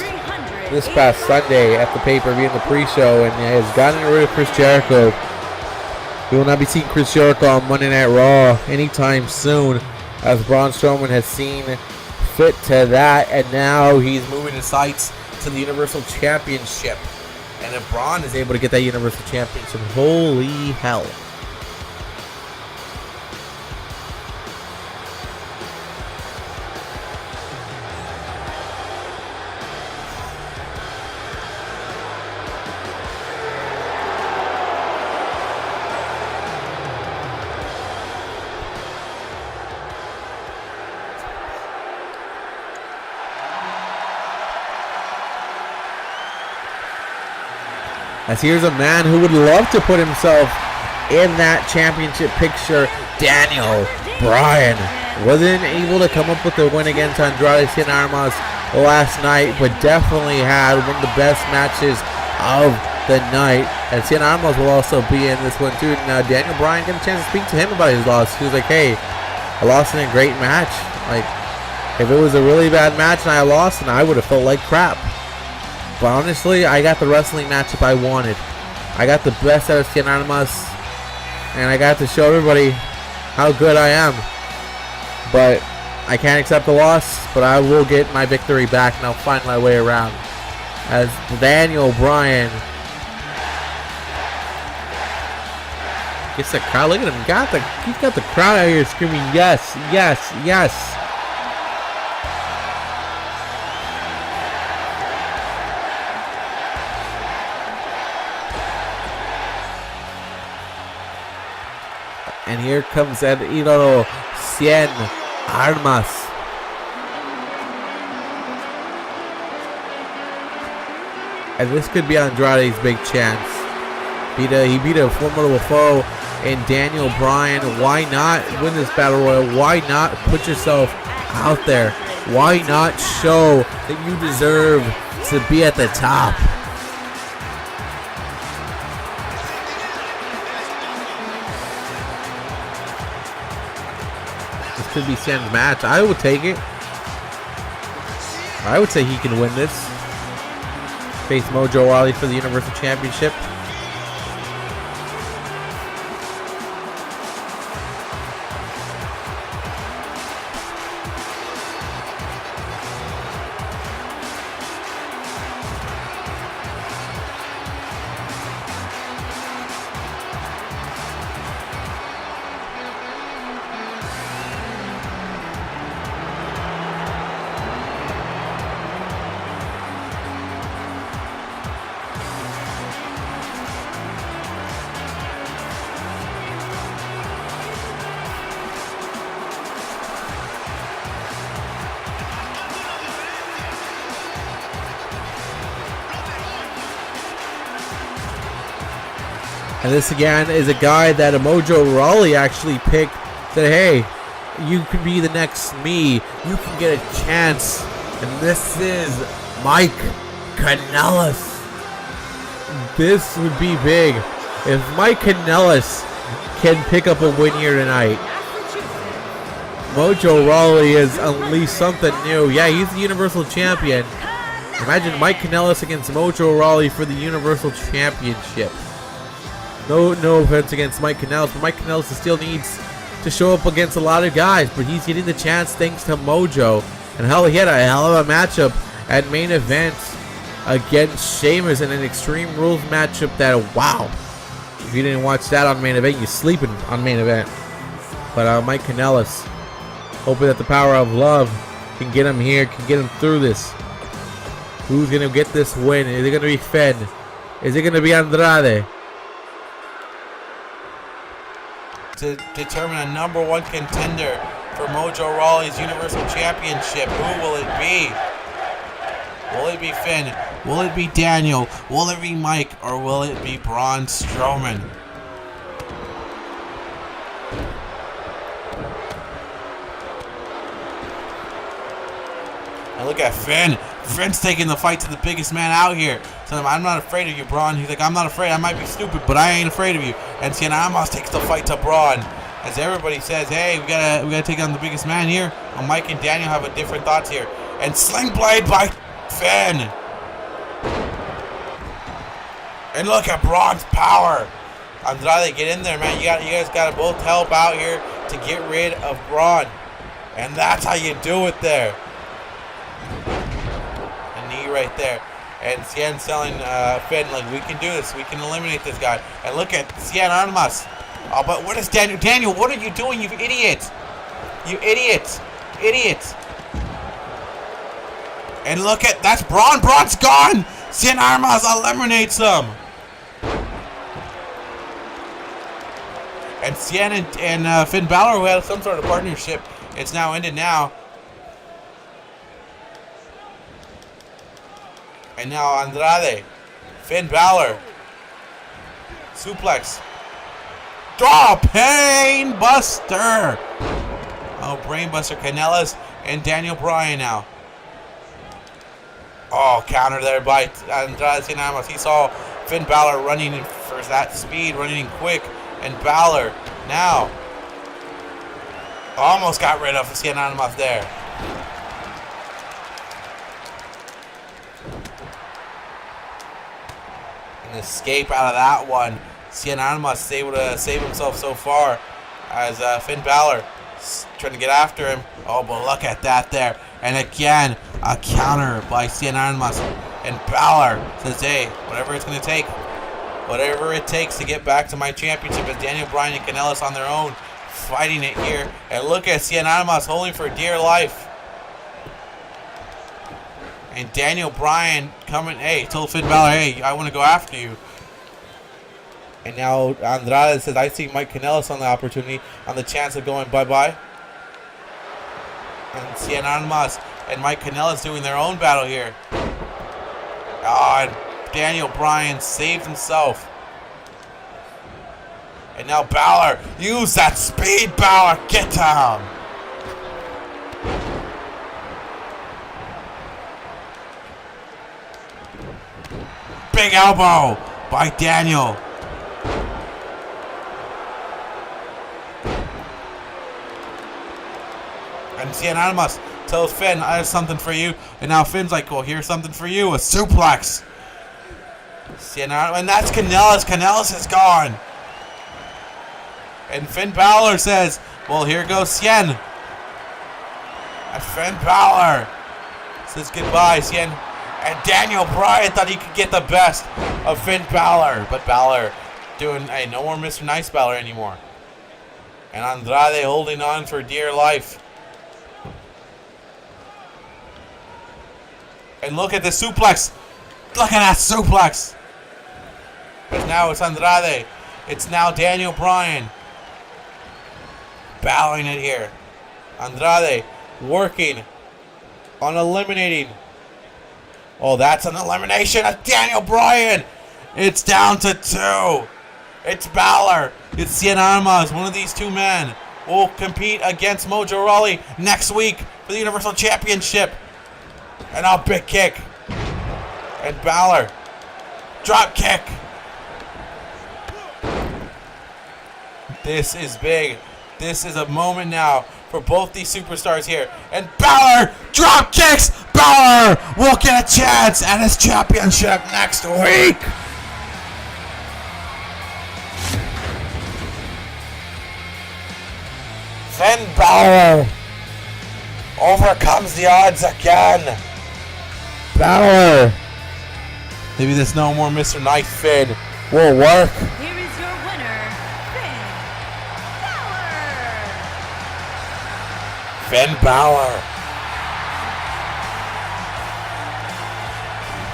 Sunday at the pay-per-view in the pre-show, and has gotten rid of Chris Jericho. We will not be seeing Chris Jericho on Monday Night Raw anytime soon, as Braun Strowman has seen fit to that, and now he's moving his sights to the Universal Championship. And if Braun is able to get that Universal Championship, holy hell. As here's a man who would love to put himself in that championship picture. Daniel Bryan wasn't able to come up with a win against Andrade Cien Almas last night, but definitely had one of the best matches of the night. And Cien Almas will also be in this one too. Now Daniel Bryan got a chance to speak to him about his loss. He was like, hey, I lost in a great match. Like, if it was a really bad match and I lost, then I would have felt like crap. But honestly, I got the wrestling matchup I wanted. I got the best out of Cien Almas, and I got to show everybody how good I am. But I can't accept the loss, but I will get my victory back, and I'll find my way around. As Daniel Bryan gets the crowd. Look at him. He's got the crowd out here screaming, yes, yes, yes. And here comes El Ídolo Cien Almas. And this could be Andrade's big chance. He beat a formidable foe in Daniel Bryan. Why not win this battle royal? Why not put yourself out there? Why not show that you deserve to be at the top? Could be Cien's match. I would take it. I would say he can win this. Face Mojo Rawley for the Universal Championship. And this again is a guy that Mojo Rawley actually picked. Said, hey, you can be the next me. You can get a chance. And this is Mike Kanellis. This would be big. If Mike Kanellis can pick up a win here tonight, Mojo Rawley has unleashed something new. Yeah, he's the Universal Champion. Imagine Mike Kanellis against Mojo Rawley for the Universal Championship. No offense against Mike Kanellis, but Mike Kanellis still needs to show up against a lot of guys, but he's getting the chance thanks to Mojo. And hell, he had a hell of a matchup at main event against Sheamus in an Extreme Rules matchup that, wow. If you didn't watch that on main event, you're sleeping on main event. But Mike Kanellis, hoping that the power of love can get him here, can get him through this. Who's going to get this win? Is it going to be Finn? Is it going to be Andrade? To determine a #1 contender for Mojo Rawley's Universal Championship. Who will it be? Will it be Finn? Will it be Daniel? Will it be Mike? Or will it be Braun Strowman? And look at Finn. Finn's taking the fight to the biggest man out here. So I'm not afraid of you, Braun. He's like, I'm not afraid. I might be stupid, but I ain't afraid of you. And Cien Almas takes the fight to Braun. As everybody says, hey, we gotta take on the biggest man here. Well, Mike and Daniel have a different thoughts here. And Sling Blade by Finn. And look at Braun's power. Andrade, get in there, man. You guys gotta both help out here to get rid of Braun. And that's how you do it there. A knee right there. And Cien telling Finn, like, we can do this. We can eliminate this guy. And look at Cien Almas. Oh, but what is Daniel? Daniel, what are you doing, you idiot? You idiot. Idiot. And look at, that's Braun. Braun's gone. Cien Almas eliminates him. And Cien and Finn Balor, who had some sort of partnership, it's now ended now. And now Andrade, Finn Balor, suplex. Oh, Pain Buster. Oh, Brain Buster, Kanellis and Daniel Bryan now. Oh, counter there by Andrade Cien Almas. He saw Finn Balor running in for that speed, running in quick. And Balor now almost got rid of Cien Almas there. An escape out of that one. Cien Almas is able to save himself so far as Finn Balor trying to get after him. Oh, but look at that there. And again, a counter by Cien Almas. And Balor says, hey, whatever it's going to take. Whatever it takes to get back to my championship. As Daniel Bryan and Kanellis on their own fighting it here. And look at Cien Almas holding for dear life. And Daniel Bryan coming, hey, told Finn Balor, hey, I want to go after you. And now Andrade says, I see Mike Kanellis on the opportunity, on the chance of going bye-bye. And Cien Almas and Mike Kanellis doing their own battle here. Oh, and Daniel Bryan saved himself. And now Balor, use that speed, Balor, get down. Big elbow by Daniel. And Cien Almas tells Finn, I have something for you. And now Finn's like, well, here's something for you, a suplex. And that's Kanellis. Kanellis is gone. And Finn Balor says, well, here goes Cien. And Finn Balor says goodbye, Cien. And Daniel Bryan thought he could get the best of Finn Balor. But Balor doing, hey, no more Mr. Nice Balor anymore. And Andrade holding on for dear life. And look at the suplex. Look at that suplex. But now it's Andrade. It's now Daniel Bryan. Battling it here. Andrade working on eliminating. Oh, that's an elimination of Daniel Bryan. It's down to 2. It's Balor. It's Cien Almas. One of these two men will compete against Mojo Rawley next week for the Universal Championship. And a big kick. And Balor. Drop kick. This is big. This is a moment now for both these superstars here. And Balor drop kicks. Balor will get a chance at his championship next week. Finn Balor overcomes the odds again. Balor. Maybe there's no more Mr. Nice Finn will work. Here is your winner, Finn Balor. Finn Balor.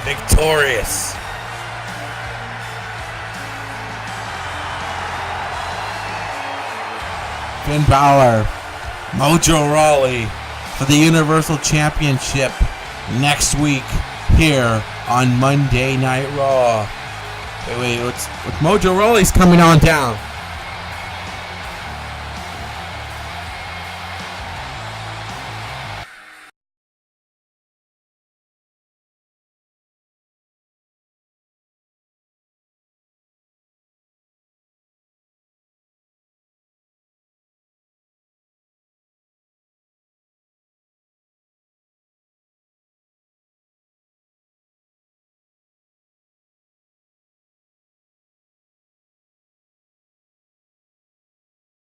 Victorious. Finn Balor, Mojo Rawley for the Universal Championship next week here on Monday Night Raw. Wait, what's Mojo Rawley's coming on down?